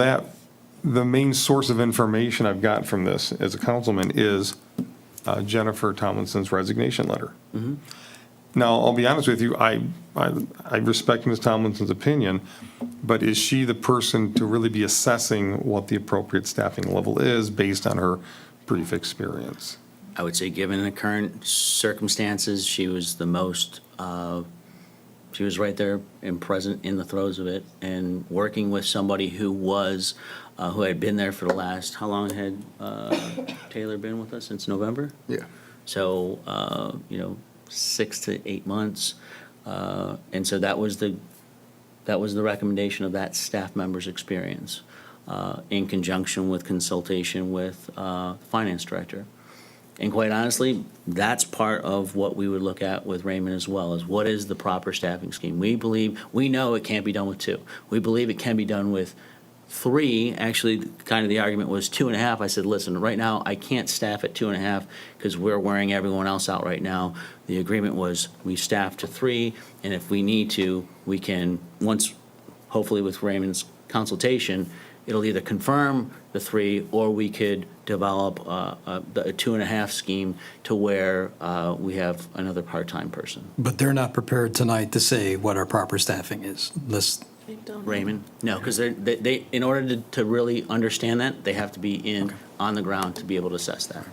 the main source of information I've gotten from this as a councilman is Jennifer Tomlinson's resignation letter. Now, I'll be honest with you, I respect Ms. Tomlinson's opinion, but is she the person to really be assessing what the appropriate staffing level is based on her brief experience? I would say, given the current circumstances, she was the most, she was right there and present in the throes of it, and working with somebody who had been there for the last, how long had Taylor been with us? Since November? Yeah. So, 6 to 8 months. And so that was the recommendation of that staff member's experience, in conjunction with consultation with finance director. And quite honestly, that's part of what we would look at with Raymond as well, is what is the proper staffing scheme? We know it can't be done with 2. We believe it can be done with 3. Actually, kind of the argument was 2.5. I said, listen, right now, I can't staff at 2.5 because we're wearing everyone else out right now. The agreement was we staff to 3, and if we need to, we can, once, hopefully with Raymond's consultation, it'll either confirm the 3, or we could develop a 2.5 scheme to where we have another part-time person. But they're not prepared tonight to say what our proper staffing is. Raymond? No, because they, in order to really understand that, they have to be on the ground to be able to assess that.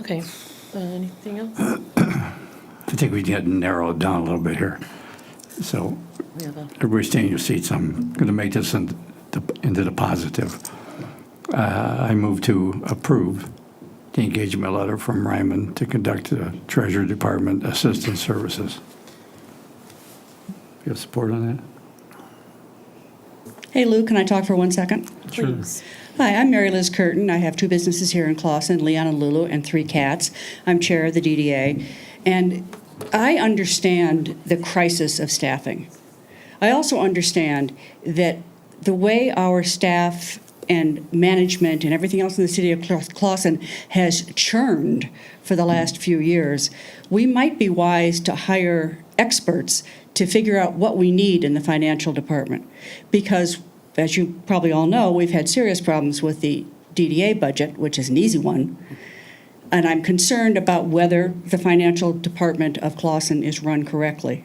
Okay, anything else? I think we get narrowed down a little bit here. So We have a- everybody stay in your seats. I'm going to make this into the positive. I move to approve the engagement letter from Ryman to conduct the Treasury Department Assistance Services. You have support on that? Hey, Lou, can I talk for 1 second? Please. Hi, I'm Mary Liz Curtin. I have 2 businesses here in Clawson, Leon and Lulu, and 3 cats. I'm chair of the DDA. And I understand the crisis of staffing. I also understand that the way our staff and management and everything else in the city of Clawson has churned for the last few years, we might be wise to hire experts to figure out what we need in the financial department. Because, as you probably all know, we've had serious problems with the DDA budget, which is an easy one. And I'm concerned about whether the financial department of Clawson is run correctly.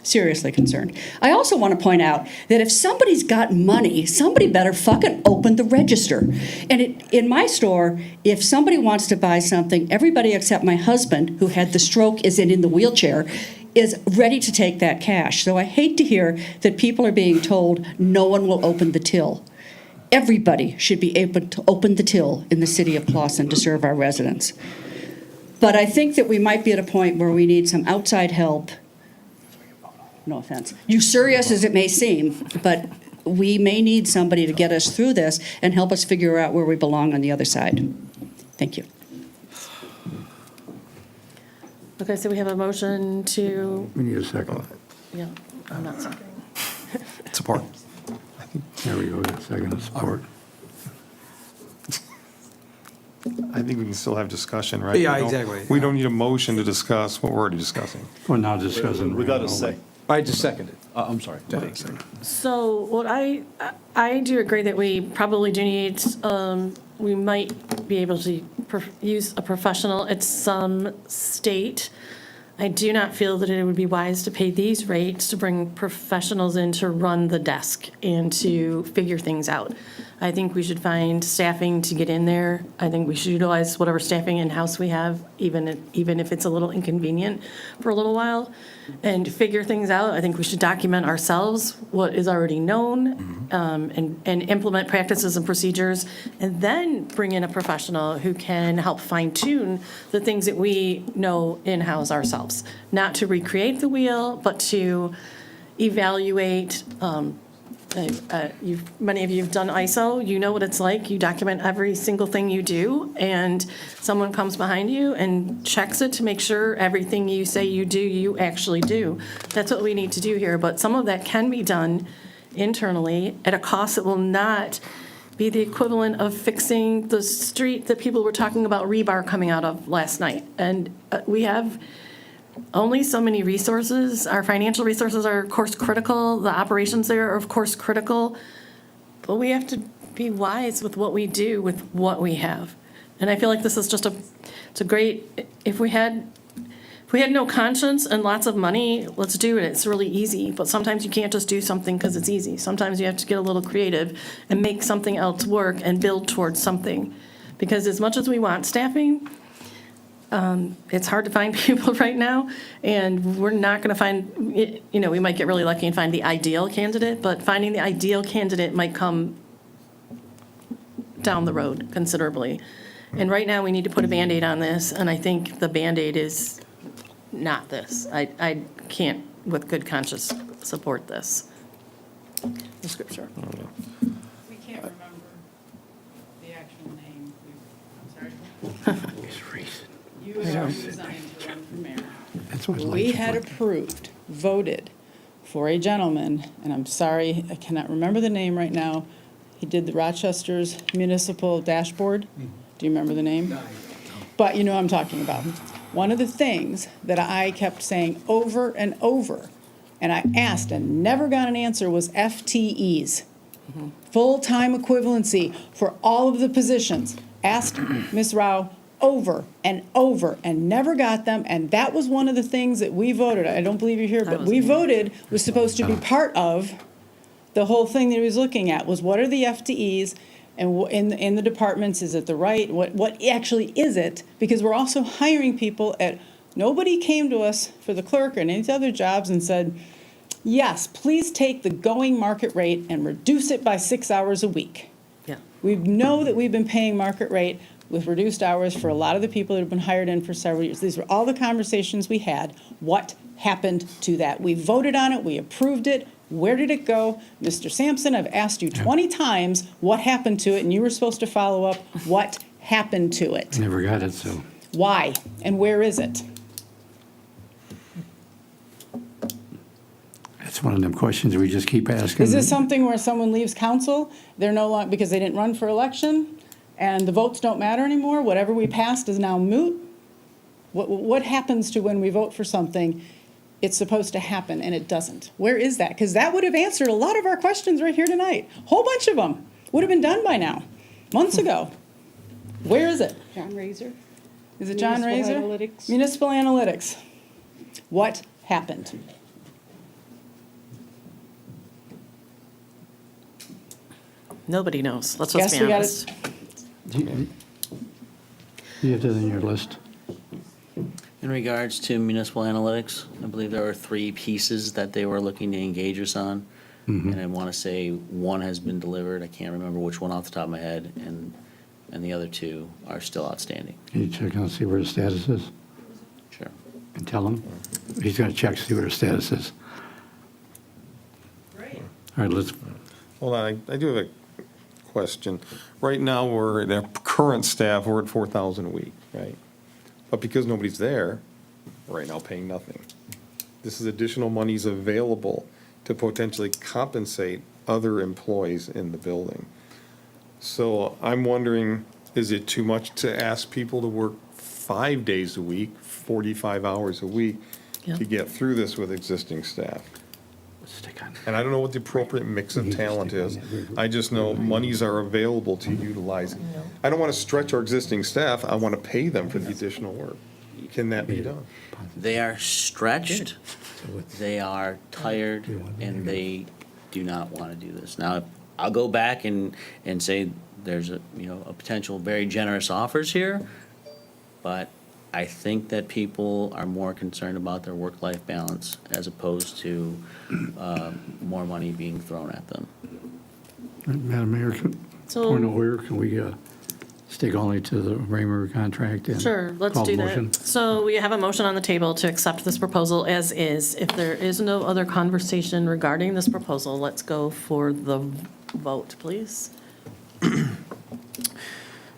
Seriously concerned. I also want to point out that if somebody's got money, somebody better fucking open the register. And in my store, if somebody wants to buy something, everybody except my husband, who had the stroke, is in the wheelchair, is ready to take that cash. So I hate to hear that people are being told no one will open the till. Everybody should be able to open the till in the city of Clawson to serve our residents. But I think that we might be at a point where we need some outside help. No offense, usurious as it may seem, but we may need somebody to get us through this and help us figure out where we belong on the other side. Thank you. Okay, so we have a motion to, We need a second. yeah, I'm not seconding. Support. There we go, second support. I think we can still have discussion, right? Yeah, We don't- exactly. We don't need a motion to discuss what we're already discussing. We're now discussing. We got a second. I just seconded. I'm sorry. So what I do agree that we probably do need, we might be able to use a professional at some state. I do not feel that it would be wise to pay these rates to bring professionals in to run the desk and to figure things out. I think we should find staffing to get in there. I think we should utilize whatever staffing in-house we have, even if it's a little inconvenient for a little while, and figure things out. I think we should document ourselves what is already known, and implement practices and procedures, and then bring in a professional who can help fine-tune the things that we know in-house ourselves. Not to recreate the wheel, but to evaluate. Many of you have done ISO, you know what it's like, you document every single thing you do, and someone comes behind you and checks it to make sure everything you say you do, you actually do. That's what we need to do here, but some of that can be done internally at a cost that will not be the equivalent of fixing the street that people were talking about rebar coming out of last night. And we have only so many resources. Our financial resources are, of course, critical. The operations there are, of course, critical. But we have to be wise with what we do with what we have. And I feel like this is just it's a great, if we had no conscience and lots of money, let's do it. It's really easy. But sometimes you can't just do something because it's easy. Sometimes you have to get a little creative and make something else work and build towards something. Because as much as we want staffing, it's hard to find people right now, and we're not going to find, we might get really lucky and find the ideal candidate, but finding the ideal candidate might come down the road considerably. And right now, we need to put a Band-Aid on this, and I think the Band-Aid is not this. I can't, with good conscience, support this. The scripture. We can't remember the actual name. I'm sorry. You had resigned to run for mayor. That's what it's like. We had approved, voted for a gentleman, and I'm sorry, I cannot remember the name right now. He did the Rochester's municipal dashboard. Do you remember the name? But you know what I'm talking about. One of the things that I kept saying over and over, and I asked and never got an answer, was FTEs. Full-time equivalency for all of the positions. Asked Ms. Rao over and over and never got them, and that was one of the things that we voted. I don't believe you're here, but we voted was supposed to be part of the whole thing that he was looking at, was what are the FTEs, and in the departments, is it the right, what actually is it? Because we're also hiring people nobody came to us for the clerk or any of the other jobs and said, yes, please take the going market rate and reduce it by 6 hours a week. Yeah. We know that we've been paying market rate with reduced hours for a lot of the people that have been hired in for several years. These were all the conversations we had. What happened to that? We voted on it, we approved it. Where did it go? Mr. Sampson, I've asked you 20 times what happened to it, and you were supposed to follow up what happened to it. Never got it, so. Why? And where is it? It's one of them questions we just keep asking. Is this something where someone leaves council, they're no longer, because they didn't run for election, and the votes don't matter anymore? Whatever we passed is now moot? What happens to when we vote for something, it's supposed to happen, and it doesn't? Where is that? Because that would have answered a lot of our questions right here tonight. Whole bunch of them would have been done by now, months ago. Where is it? John Razor? Is it John Municipal Razor? Analytics. Municipal Analytics. What happened? Nobody knows. Let's Guess just be we got honest. Do you have that in your list? In regards to municipal analytics, I believe there are 3 pieces that they were looking to engage us on. And I want to say one has been delivered. I can't remember which one off the top of my head, and the other 2 are still outstanding. Can you check and see where the status is? Sure. And tell him? He's going to check, see where the status is. All right, let's, Hold on, I do have a question. Right now, we're at our current staff, we're at 4,000 a week, right? But because nobody's there, we're right now paying nothing. This is additional monies available to potentially compensate other employees in the building. So I'm wondering, is it too much to ask people to work 5 days a week, 45 hours a week, Yeah. to get through this with existing staff? stick on. And I don't know what the appropriate mix of talent is. I just know monies are available to utilize. I don't want to stretch our existing staff. I want to pay them for the additional work. Can that be done? They are stretched, they are tired, and they do not want to do this. Now, I'll go back and say there's a potential very generous offers here, but I think that people are more concerned about their work-life balance as opposed to more money being thrown at them. Madam Mayor, So- point of order, can we stick only to the Raymer contract? and Sure, let's call do the that. motion? So we have a motion on the table to accept this proposal as is. If there is no other conversation regarding this proposal, let's go for the vote, please.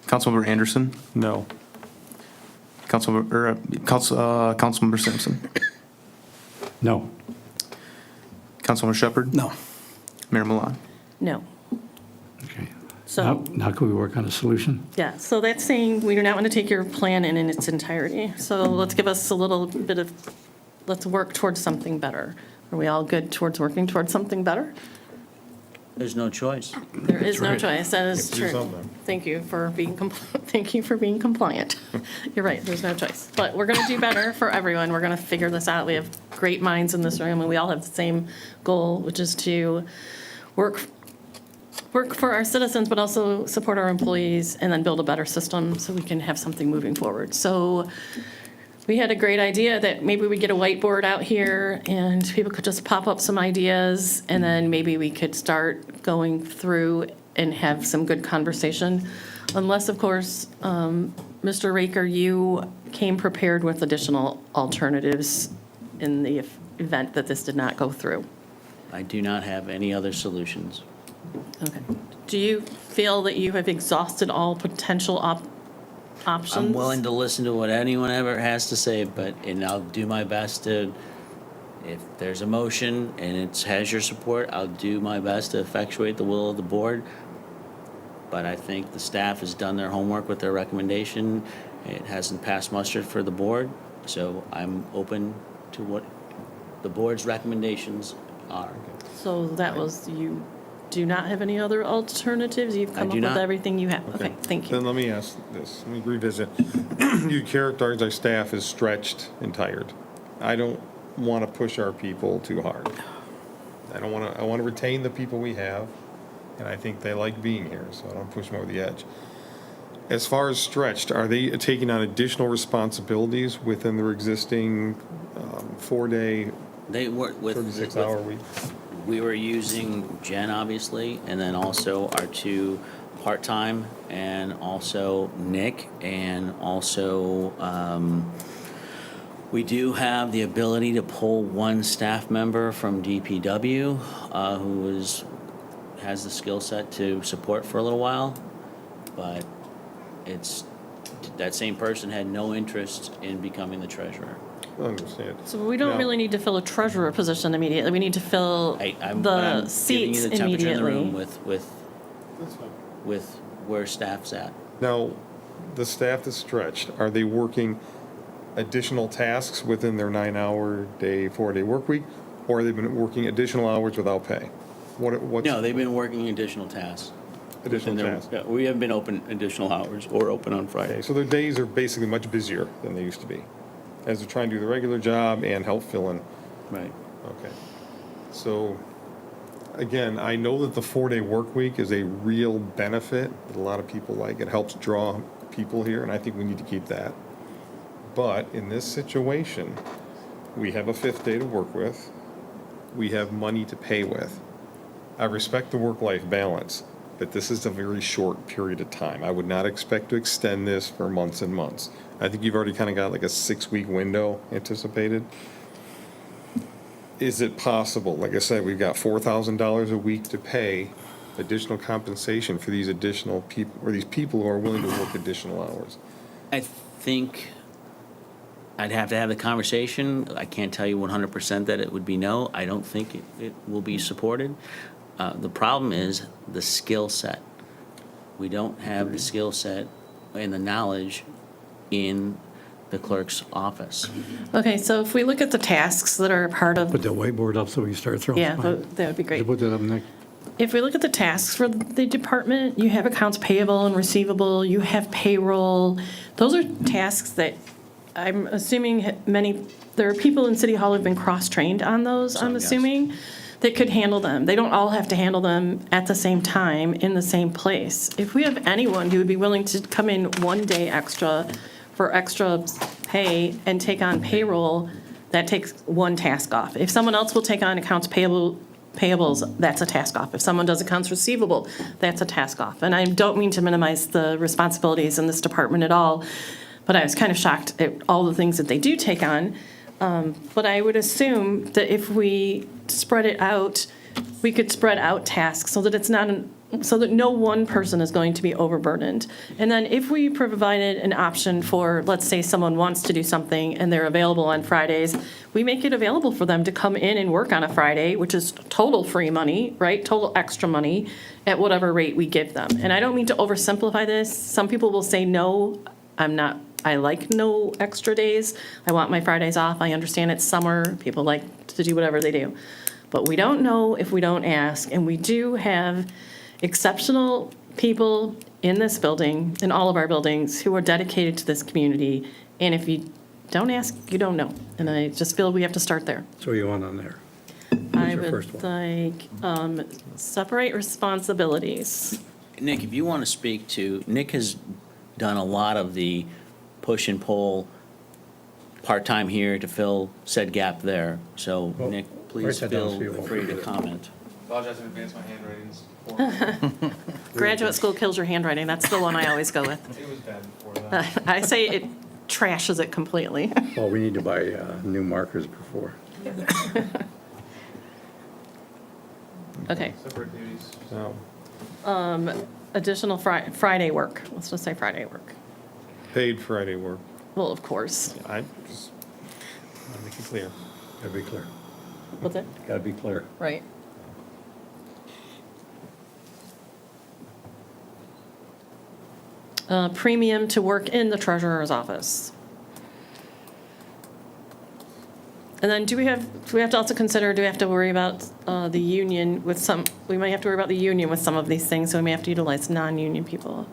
Councilmember Anderson, No. Councilmember Simpson, No. Councilmember Shepherd, No. Mayor Milan. No. Okay. So- Now can we work on a solution? Yeah, so that's saying we do not want to take your plan in its entirety. So let's give us a little bit of, let's work towards something better. Are we all good towards working towards something better? There's no choice. There is no choice, that is Have to do true. something. Thank you for being, thank you for being compliant. You're right, there's no choice. But we're going to do better for everyone. We're going to figure this out. We have great minds in this room, and we all have the same goal, which is to work for our citizens, but also support our employees, and then build a better system so we can have something moving forward. So we had a great idea that maybe we get a whiteboard out here and people could just pop up some ideas, and then maybe we could start going through and have some good conversation. Unless, of course, Mr. Raker, you came prepared with additional alternatives in the event that this did not go through. I do not have any other solutions. Okay. Do you feel that you have exhausted all potential options? I'm willing to listen to what anyone ever has to say, and I'll do my best to, if there's a motion and it has your support, I'll do my best to effectuate the will of the board. But I think the staff has done their homework with their recommendation. It hasn't passed muster for the board, so I'm open to what the board's recommendations are. So that was, you do not have any other alternatives? You've come do up with not. everything you have? Okay, thank Then you. let me ask this, let me revisit. You characterize our staff as stretched and tired. I don't want to push our people too hard. I want to retain the people we have, and I think they like being here, so I don't push them over the edge. As far as stretched, are they taking on additional responsibilities within their existing 4-day, They work with. 36-hour week? We were using Jen, obviously, and then also our 2 part-time, and also Nick, and also we do have the ability to pull one staff member from DPW who has the skill set to support for a little while, but that same person had no interest in becoming the treasurer. understand. So we don't Now- really need to fill a treasurer position immediately. We need to fill I'm the giving seats you the temperature in the room immediately. with where staff's at. Now, the staff that's stretched, are they working additional tasks within their 9-hour day, 4-day work week? Or have they been working additional hours without pay? What's No, they've been working additional tasks. additional And they're- tasks? yeah, we haven't been open additional hours or open on Okay, Fridays. so their days are basically much busier than they used to be, as they're trying to do the regular job and help fill in. Right. Okay. So, again, I know that the 4-day work week is a real benefit that a lot of people like. It helps draw people here, and I think we need to keep that. But in this situation, we have a 5th day to work with. We have money to pay with. I respect the work-life balance, but this is a very short period of time. I would not expect to extend this for months and months. I think you've already kind of got like a 6-week window anticipated. Is it possible, like I said, we've got $4,000 a week to pay additional compensation for these additional people, or these people who are willing to work additional hours? I think I'd have to have the conversation. I can't tell you 100% that it would be no. I don't think it will be supported. The problem is the skill set. We don't have the skill set and the knowledge in the clerk's office. Okay, so if we look at the tasks that are part of, Put that whiteboard up so we can start throwing. yeah, mine. that would be Could great. you put that up, Nick? If we look at the tasks for the department, you have accounts payable and receivable, you have payroll. Those are tasks that I'm assuming there are people in City Hall who've been cross-trained on those, I'm Some, yes. assuming, that could handle them. They don't all have to handle them at the same time in the same place. If we have anyone who would be willing to come in one day extra for extra pay and take on payroll, that takes one task off. If someone else will take on accounts payables, that's a task off. If someone does accounts receivable, that's a task off. And I don't mean to minimize the responsibilities in this department at all, but I was kind of shocked at all the things that they do take on. But I would assume that if we spread it out, we could spread out tasks so that it's not, so that no one person is going to be overburdened. And then if we provided an option for, let's say someone wants to do something and they're available on Fridays, we make it available for them to come in and work on a Friday, which is total free money, right? Total extra money at whatever rate we give them. And I don't mean to oversimplify this. Some people will say, no, I like no extra days. I want my Fridays off. I understand it's summer. People like to do whatever they do. But we don't know if we don't ask. And we do have exceptional people in this building, in all of our buildings, who are dedicated to this community. And if you don't ask, you don't know. And I just feel we have to start there. So you want on there? I your would first one? like separate responsibilities. Nick, if you want to speak to, Nick has done a lot of the push and pull, part-time here to fill said gap there. So Well, Nick, write please that down so you feel won't free to forget. comment. Apologize in advance, my handwriting's Graduate school kills your handwriting. That's the one I always go with. It was bad before that. I say it trashes it completely. Well, we need to buy new markers before. Okay, Separate duties. No. additional Friday work. Let's just say Friday work. Paid Friday work. Well, of course. I just want to make it clear. Gotta be clear. What's it? Gotta be clear. Right. Premium to work in the treasurer's office. And then do we have to also consider, do we have to worry about the union with some, we might have to worry about the union with some of these things, so we may have to utilize non-union people.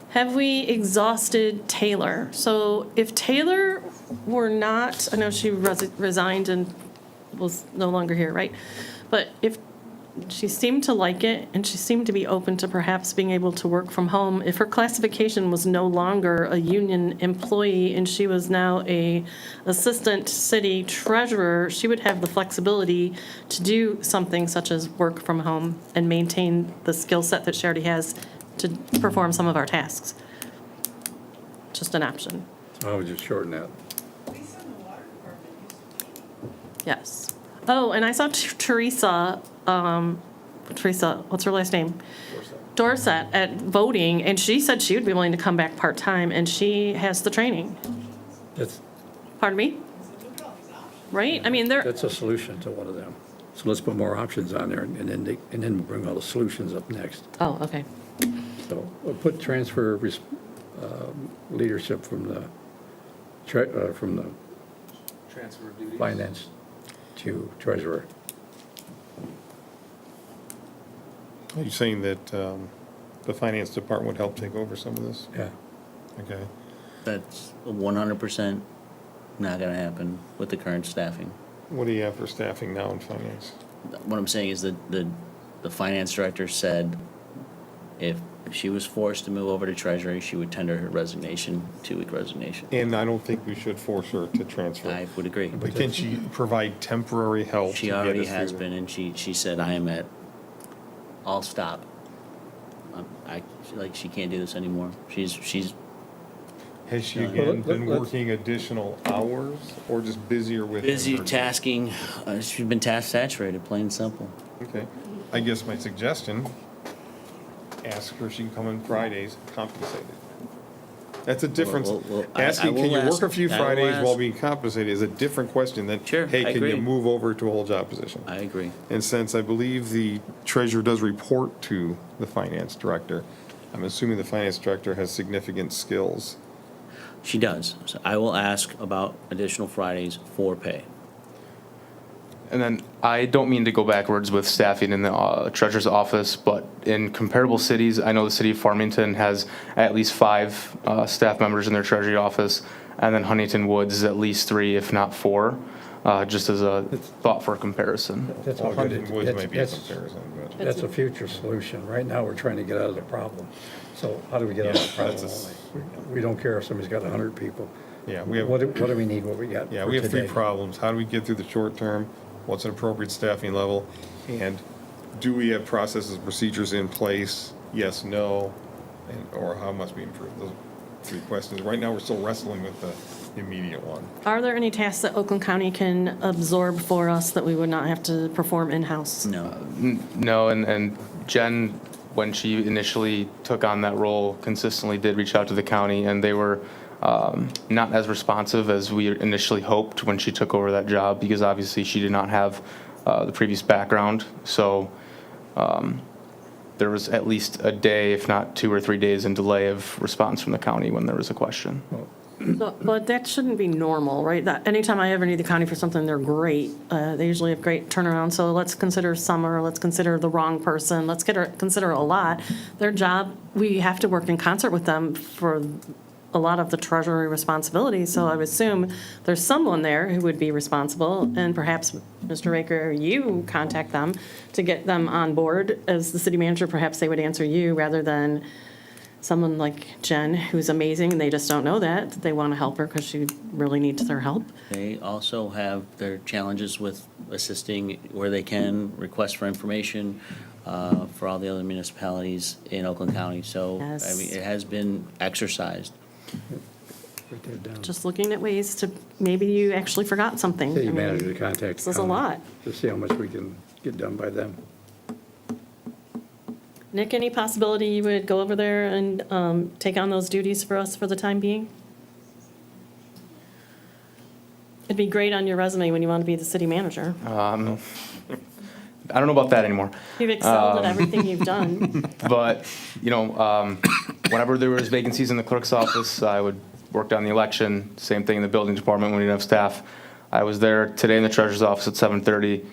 Have we exhausted Taylor? So if Taylor were not, I know she resigned and was no longer here, right? But if she seemed to like it and she seemed to be open to perhaps being able to work from home, if her classification was no longer a union employee and she was now a assistant city treasurer, she would have the flexibility to do something such as work from home and maintain the skill set that she already has to perform some of our tasks. Just an option, I would just shorten that. yes. Oh, and I saw Teresa, what's her last name? Dorset at voting, and she said she would be willing to come back part-time, and she has the training. That's, Pardon me? Right? I mean, they're, that's a solution to one of them. So let's put more options on there, and then we'll bring all the solutions up next. oh, okay. So we'll put transfer leadership from the Transfer of duties. finance to treasurer. Are you saying that the finance department would help take over some of this? Yeah. Okay. That's 100% not going to happen with the current staffing. What do you have for staffing now in finance? What I'm saying is that the finance director said if she was forced to move over to treasury, she would tender her resignation, 2-week resignation. And I don't think we should force her to transfer. I would agree. But can she provide temporary help? She to get already us through has the- been, and she said, I am at, I'll stop. She can't do this anymore. She's, Has she Well, again let- been let's- working additional hours or just busier with? busy her- tasking, she's been task saturated, plain and simple. Okay. I guess my suggestion, ask her if she can come on Fridays compensated. That's a difference. Well, I Asking, will can you work ask- a few I will Fridays while ask. being compensated is a different question than, Sure, hey, I can you agree. move over to a whole job position? I agree. And since I believe the treasurer does report to the finance director, I'm assuming the finance director has significant skills. She does. So I will ask about additional Fridays for pay. And then I don't mean to go backwards with staffing in the treasurer's office, but in comparable cities, I know the city of Farmington has at least 5 staff members in their treasury office, and then Huntington Woods is at least 3, if not 4, just as a thought for comparison. That's Well, all good. Huntington Woods That's- might be a that's- comparison, but. That's a future solution. Right now, we're trying to get out of the problem. So how do we get out of the Yeah, problem? that's We don't care if somebody's got 100 people. Yeah, we have. What do we need, what we got Yeah, for we have 3 today? problems. How do we get through the short term? What's an appropriate staffing level? And do we have processes, procedures in place? Yes, no, or how must we improve? Those 3 questions. Right now, we're still wrestling with the immediate one. Are there any tasks that Oakland County can absorb for us that we would not have to perform in-house? No. No, and Jen, when she initially took on that role, consistently did reach out to the county, and they were not as responsive as we initially hoped when she took over that job, because obviously she did not have the previous background. So there was at least a day, if not 2 or 3 days in delay of response from the county when there was a question. But that shouldn't be normal, right? That anytime I ever need the county for something, they're great. They usually have great turnaround. So let's consider summer, let's consider the wrong person, let's consider a lot. Their job, we have to work in concert with them for a lot of the treasury responsibilities. So I would assume there's someone there who would be responsible, and perhaps, Mr. Raker, you contact them to get them on board. As the city manager, perhaps they would answer you rather than someone like Jen, who's amazing, and they just don't know that. They want to help her because she really needs their help. They also have their challenges with assisting where they can, request for information for all the other municipalities in Oakland County. So, I Yes. mean, it has been exercised. Write that down. Just looking at ways to, maybe you actually forgot something. City I mean, manager to contact. This is a county lot. To see how much we can get done by them. Nick, any possibility you would go over there and take on those duties for us for the time being? It'd be great on your resume when you want to be the city manager. I don't know about that anymore. You've excelled at everything you've done. But, whenever there was vacancies in the clerk's office, I would work on the election. Same thing in the building department when we didn't have staff. I was there today in the treasurer's office at 7:30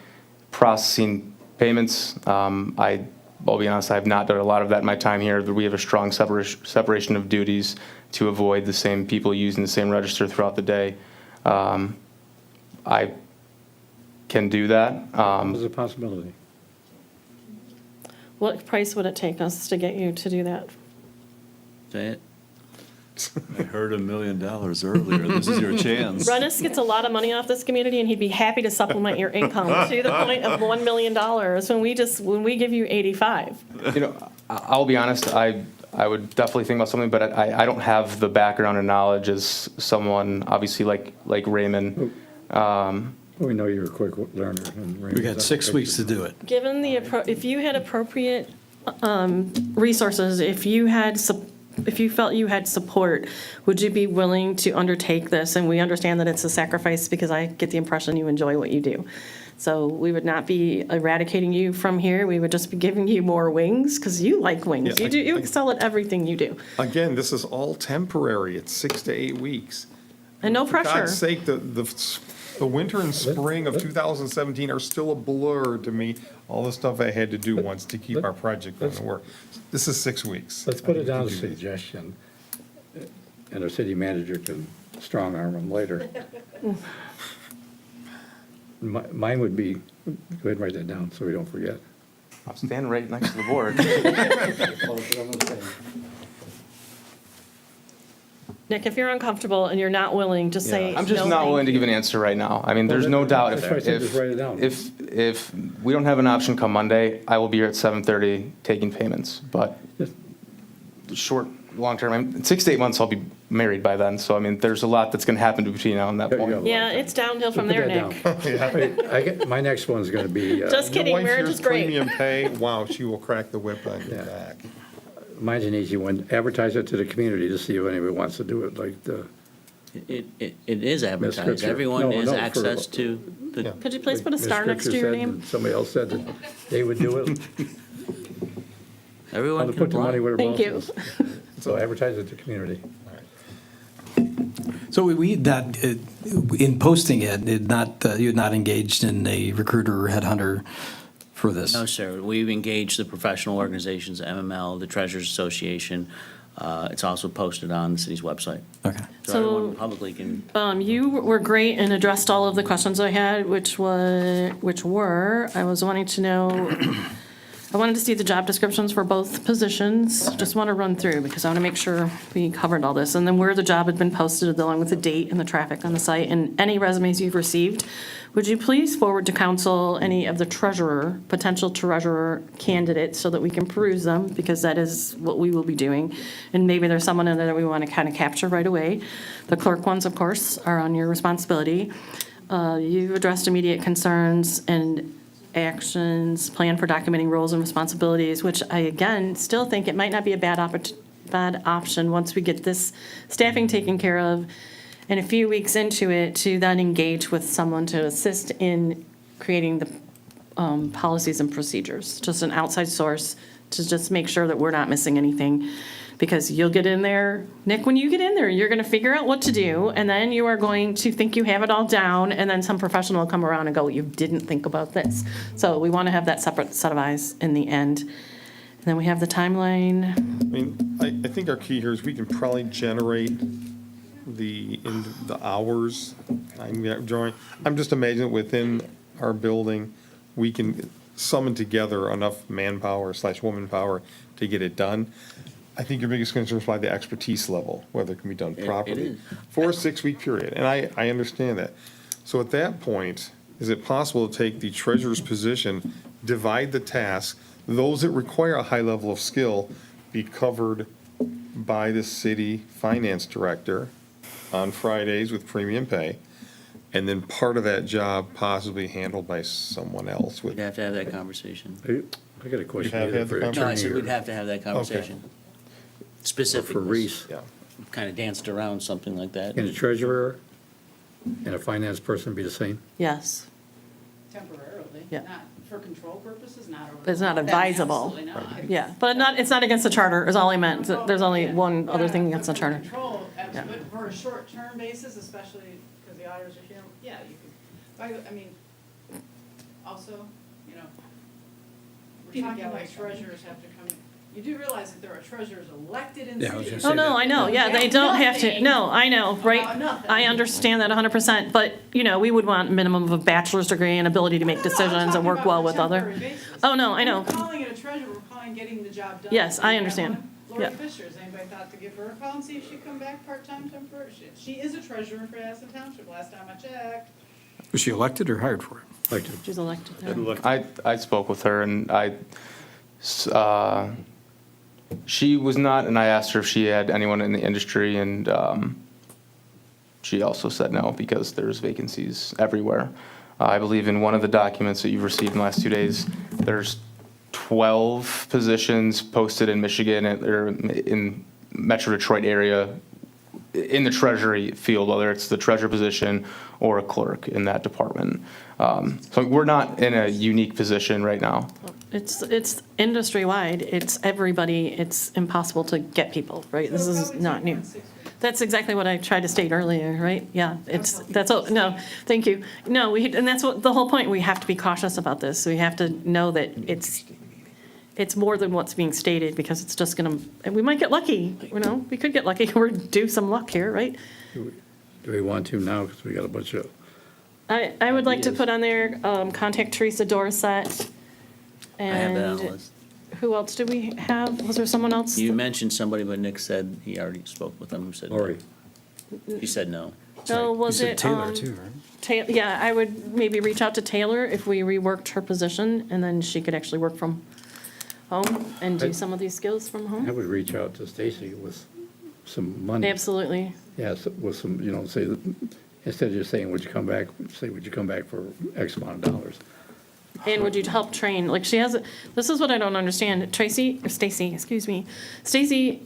processing payments. I'll be honest, I have not done a lot of that in my time here. We have a strong separation of duties to avoid the same people using the same register throughout the day. I can do that. There's a possibility. What price would it take us to get you to do that? Say it. I heard $1 million earlier. This is your chance. Rennis gets a lot of money off this community, and he'd be happy to supplement your income to the point of $1 million when we give you 85. I'll be honest, I would definitely think about something, but I don't have the background and knowledge as someone, obviously, like Raymond. We know you're a quick learner. And We got 6 weeks to do it. Given if you had appropriate resources, if you had if you felt you had support, would you be willing to undertake this? And we understand that it's a sacrifice because I get the impression you enjoy what you do. So we would not be eradicating you from here. We would just be giving you more wings because you like wings. Yeah, You excel at everything you do. Again, this is all temporary. It's 6 to 8 weeks. And no For pressure. God's sake, the winter and spring of 2017 are still a blur to me. All the stuff I had to do once to keep our project going to work. This is 6 weeks. Let's put I it down think as we a can do suggestion, and our city manager can strong arm them later. Mine would be, go ahead and write that down so we don't forget. I'm standing right next to the board. Nick, if you're uncomfortable and you're not willing, just say. I'm just "No, not thank willing to you." give an answer right now. I mean, there's no doubt That's why I said if, just write it down. if we don't have an option come Monday, I will be here at 7:30 taking payments. But short, long term, I mean, 6 to 8 months, I'll be married by then. So, I mean, there's a lot that's going to happen between now and that Yeah, point. Yeah, it's downhill from Put there, that Nick. down. I get, my next one's gonna be, Just Your kidding, wife marriage here's is great. Premium pay, wow, she will crack the whip on your Yeah. back. mine's an easy one. Advertise it to the community to see if anybody wants to do it, like the. It is advertised. Scripture. Everyone No, has no, for- access to the, Yeah. Could you please put a Ms. star next to Scripture your said, name? and somebody else said that they would do it. I'll everyone can put the money apply. where it Thank belongs. you. So advertise it to the community. So in posting it, you had not engaged in a recruiter or headhunter for this? No, sir. We've engaged the professional organizations, MML, the Treasurers Association. It's also posted on the city's website. Okay. So everyone publicly can, You were great and addressed all of the questions I had, which were, I was wanting to know, I wanted to see the job descriptions for both positions. Just want to run through because I want to make sure we covered all this. And then where the job had been posted along with the date and the traffic on the site and any resumes you've received. Would you please forward to council any of the potential treasurer candidates so that we can peruse them because that is what we will be doing. And maybe there's someone in there that we want to kind of capture right away. The clerk ones, of course, are on your responsibility. You addressed immediate concerns and actions, plan for documenting roles and responsibilities, which I, again, still think it might not be a bad option once we get this staffing taken care of and a few weeks into it to then engage with someone to assist in creating the policies and procedures, just an outside source to just make sure that we're not missing anything. Because you'll get in there, Nick, when you get in there, you're gonna figure out what to do, and then you are going to think you have it all down, and then some professional will come around and go, you didn't think about this. So we wanna have that separate set of eyes in the end. And then we have the timeline. I mean, I think our key here is we can probably generate the hours. I'm just imagining within our building, we can summon together enough manpower / woman power to get it done. I think your biggest concern is probably the expertise level, whether it can be done properly. is. For a 6-week period, and I understand that. So at that point, is it possible to take the treasurer's position, divide the task, those that require a high level of skill be covered by the city finance director on Fridays with premium pay, and then part of that job possibly handled by someone else with, we'd have to have that conversation. I got a question have either had for the No, I attorney said we'd or have to have that conversation. Specific. for Reese. yeah. Kind of danced around something like that. Can a treasurer and a finance person be the same? Yes, Temporarily, Yeah. not for control purposes, not over. it's not the- advisable. Absolutely not. Yeah, but it's not against the charter, is all I meant. There's only one other thing against the For charter. Control, absolutely, but for a short-term basis, especially because the auditors are here, yeah, you could, I mean, also, you know, we're talking about treasurers have to come in. You do realize that there are treasurers elected in Yeah, I was cities. gonna Oh, no, I know, yeah, they don't have to, no, I know, right? Nothing. I understand that 100%, but, we would want minimum of a bachelor's degree and ability to make decisions and work well with other. Oh, no, I know. We're calling it a treasurer, we're calling getting the job done. Yes, I We have understand. one. Lori Yeah. Fisher, has anybody thought to give her a call and see if she'd come back part-time temporary? She is a treasurer for Addison Township, last time I checked. Was she elected or hired for it? Like to She's elected now. I spoke with her and she was not, and I asked her if she had anyone in the industry and she also said no because there's vacancies everywhere. I believe in one of the documents that you've received in the last 2 days, there's 12 positions posted in Michigan or in Metro Detroit area in the treasury field, whether it's the treasurer position or a clerk in that department. So we're not in a unique position right now. It's industry-wide, it's everybody, it's impossible to get people, right? This is not new. That's exactly what I tried to state earlier, right? Yeah, no, thank you. No, and that's what, the whole point, we have to be cautious about this. We have to know that it's more than what's being stated, because it's just gonna, and we might get lucky, we could get lucky, we're due some luck here, right? Do we want to now, because we got a bunch of, I would like to put on there, contact Teresa Dorset. I have that on the And list. who else do we have? Was there someone else? You mentioned somebody, but Nick said he already spoke with them, who said no. Lori, He said no. No, You was said it? Taylor too, right? Yeah, I would maybe reach out to Taylor if we reworked her position, and then she could actually work from home and do some of these skills from I home. would reach out to Stacy with some money. Absolutely. Yes, with some, say, instead of just saying, would you come back, say, would you come back for X amount of dollars? And would you help train, like she has, this is what I don't understand, Stacy, excuse me. Stacy,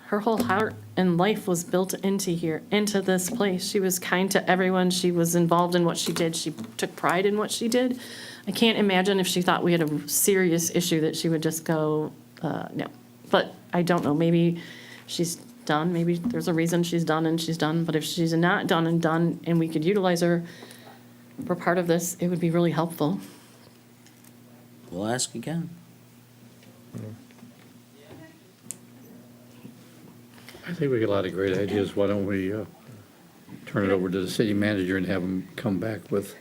her whole heart and life was built into this place. She was kind to everyone. She was involved in what she did. She took pride in what she did. I can't imagine if she thought we had a serious issue that she would just go, no. But I don't know, maybe she's done, maybe there's a reason she's done and she's done. But if she's not done and we could utilize her for part of this, it would be really helpful. We'll ask again. I think we got a lot of great ideas. Why don't we turn it over to the city manager and have him come back with,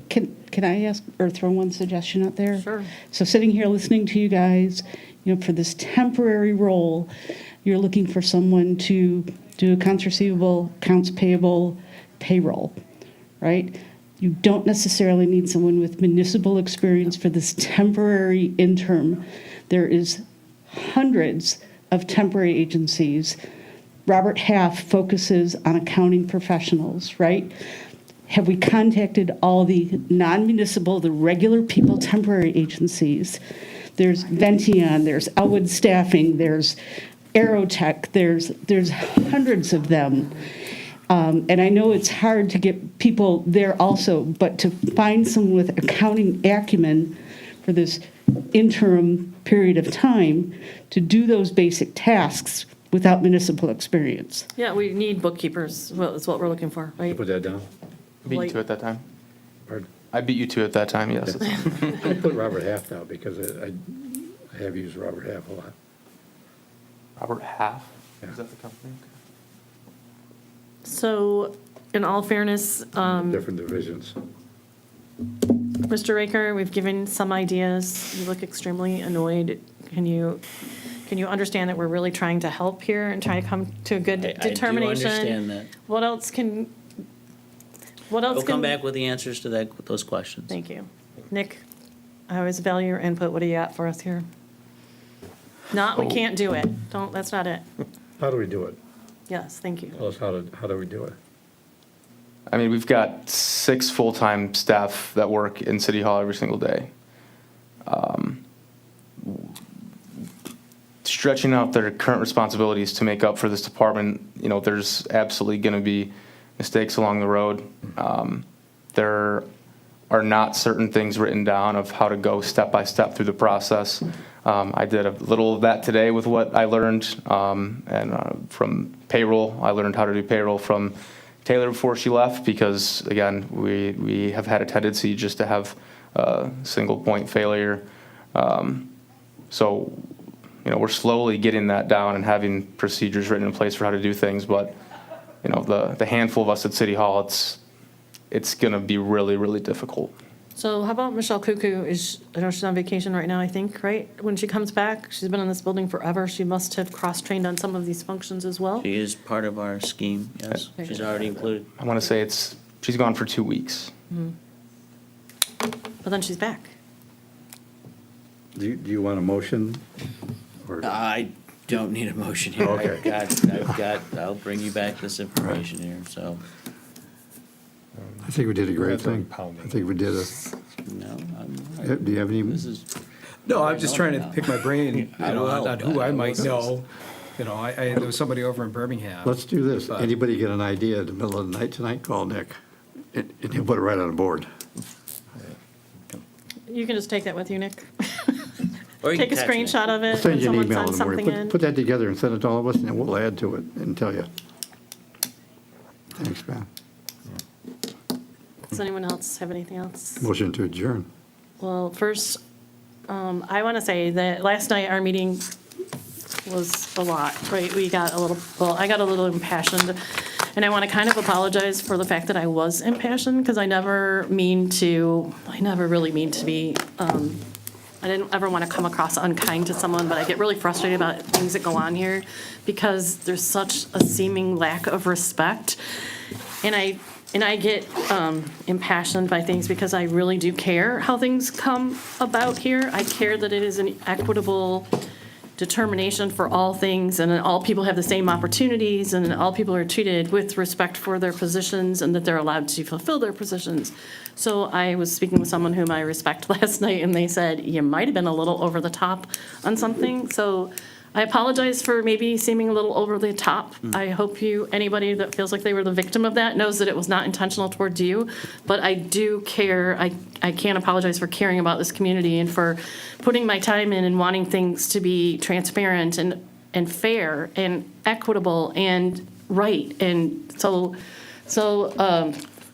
Can I ask, or throw one suggestion out there? Sure. So sitting here listening to you guys, for this temporary role, you're looking for someone to do accounts receivable, accounts payable, payroll, right? You don't necessarily need someone with municipal experience for this temporary interim. There is hundreds of temporary agencies. Robert Half focuses on accounting professionals, right? Have we contacted all the non-municipal, the regular people, temporary agencies? There's Vention, there's Elwood Staffing, there's Aerotech, there's hundreds of them. And I know it's hard to get people there also, but to find someone with accounting acumen for this interim period of time to do those basic tasks without municipal experience. Yeah, we need bookkeepers, well, is what we're looking for, right? put that down? Beat you to it that time. Pardon? I beat you to it that time, yes. I put Robert Half down because I have used Robert Half a lot. Robert Half? Yeah. Is that the company? So, in all fairness, Different divisions. Mr. Raker, we've given some ideas. You look extremely annoyed. Can you understand that we're really trying to help here and try to come to a good I do determination? understand that. What else can? We'll come back with the answers to those questions. Thank you. Nick, I always value your input. What do you got for us here? We can't do it. That's not it. How do we do it? Yes, thank you. Tell us how do we do it? I mean, we've got 6 full-time staff that work in City Hall every single day. Stretching out their current responsibilities to make up for this department, there's absolutely going to be mistakes along the road. There are not certain things written down of how to go step by step through the process. I did a little of that today with what I learned, and from payroll, I learned how to do payroll from Taylor before she left, because again, we have had a tendency just to have a single point failure. So, we're slowly getting that down and having procedures written in place for how to do things, but the handful of us at City Hall, it's going to be really, really difficult. So how about Michelle Cuckoo? I know she's on vacation right now, I think, right? When she comes back, she's been in this building forever. She must have cross-trained on some of these functions as well. She is part of our scheme, yes. She's already included. I want to say she's gone for 2 weeks. But then she's back. Do you want a motion? Or I don't need a motion here. Okay. I'll bring you back this information here, so, I think we did a great That's already thing. pounding. I think we did no, do you have any? this is, No, I'm just trying to pick my brain, I will help. on who I might know. You know, there was somebody over in Birmingham. Let's do this. But- Anybody get an idea in the middle of the night tonight, call Nick, and he'll put it right on the board. You can just take that with you, Nick. Or you Take a can text me. screenshot of We'll it send when you an someone email in sends the morning. something in. Put that together and send it to all of us, and we'll add to it and tell you. Thanks, man. Does anyone else have anything else? Motion to adjourn. Well, first, I want to say that last night our meeting was a lot, right? We got a little, well, I got a little impassioned, and I want to kind of apologize for the fact that I was impassioned, because I never really mean to be, I didn't ever want to come across unkind to someone, but I get really frustrated about things that go on here, because there's such a seeming lack of respect. And I get impassioned by things because I really do care how things come about here. I care that it is an equitable determination for all things, and all people have the same opportunities, and all people are treated with respect for their positions, and that they're allowed to fulfill their positions. So I was speaking with someone whom I respect last night, and they said, you might have been a little over the top on something. So I apologize for maybe seeming a little over the top. I hope anybody that feels like they were the victim of that knows that it was not intentional towards you. But I do care. I can't apologize for caring about this community and for putting my time in and wanting things to be transparent and fair and equitable and right. And so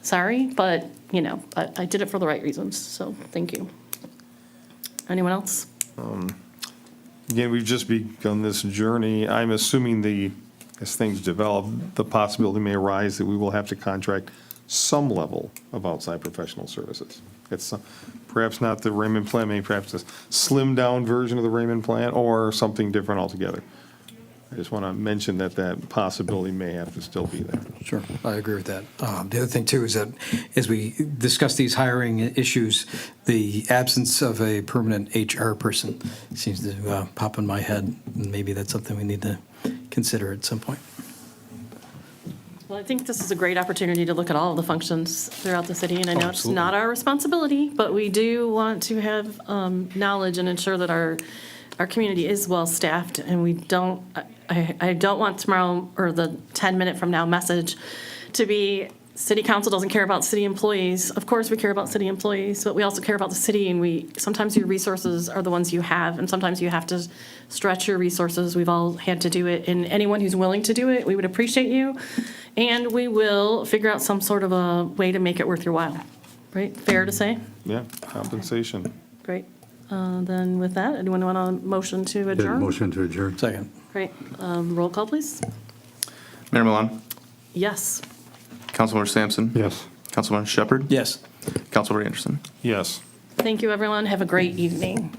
sorry, but I did it for the right reasons. So thank you. Anyone else? Again, we've just begun this journey. I'm assuming as things develop, the possibility may arise that we will have to contract some level of outside professional services. It's perhaps not the Raymond plan, maybe perhaps a slimmed-down version of the Raymond plan, or something different altogether. I just want to mention that possibility may have to still be there. Sure, I agree with that. The other thing, too, is that as we discuss these hiring issues, the absence of a permanent HR person seems to pop in my head, and maybe that's something we need to consider at some point. Well, I think this is a great opportunity to look at all of the functions throughout the city, and I know it's not our responsibility, but we do want to have knowledge and ensure that our community is well-staffed, and I don't want tomorrow, or the 10-minute from now message to be, city council doesn't care about city employees. Of course, we care about city employees, but we also care about the city, and sometimes your resources are the ones you have, and sometimes you have to stretch your resources. We've all had to do it, and anyone who's willing to do it, we would appreciate you, and we will figure out some sort of a way to make it worth your while. Right? Fair to say? Yeah, compensation. Great. Then with that, anyone want a motion to Did adjourn? motion to adjourn. Second. Great. Roll call, please. Mayor Milan, Yes. Councilmember Sampson. Yes. Councilmember Shepherd. Yes. Councilmember Anderson. Yes. Thank you, everyone. Have a great evening.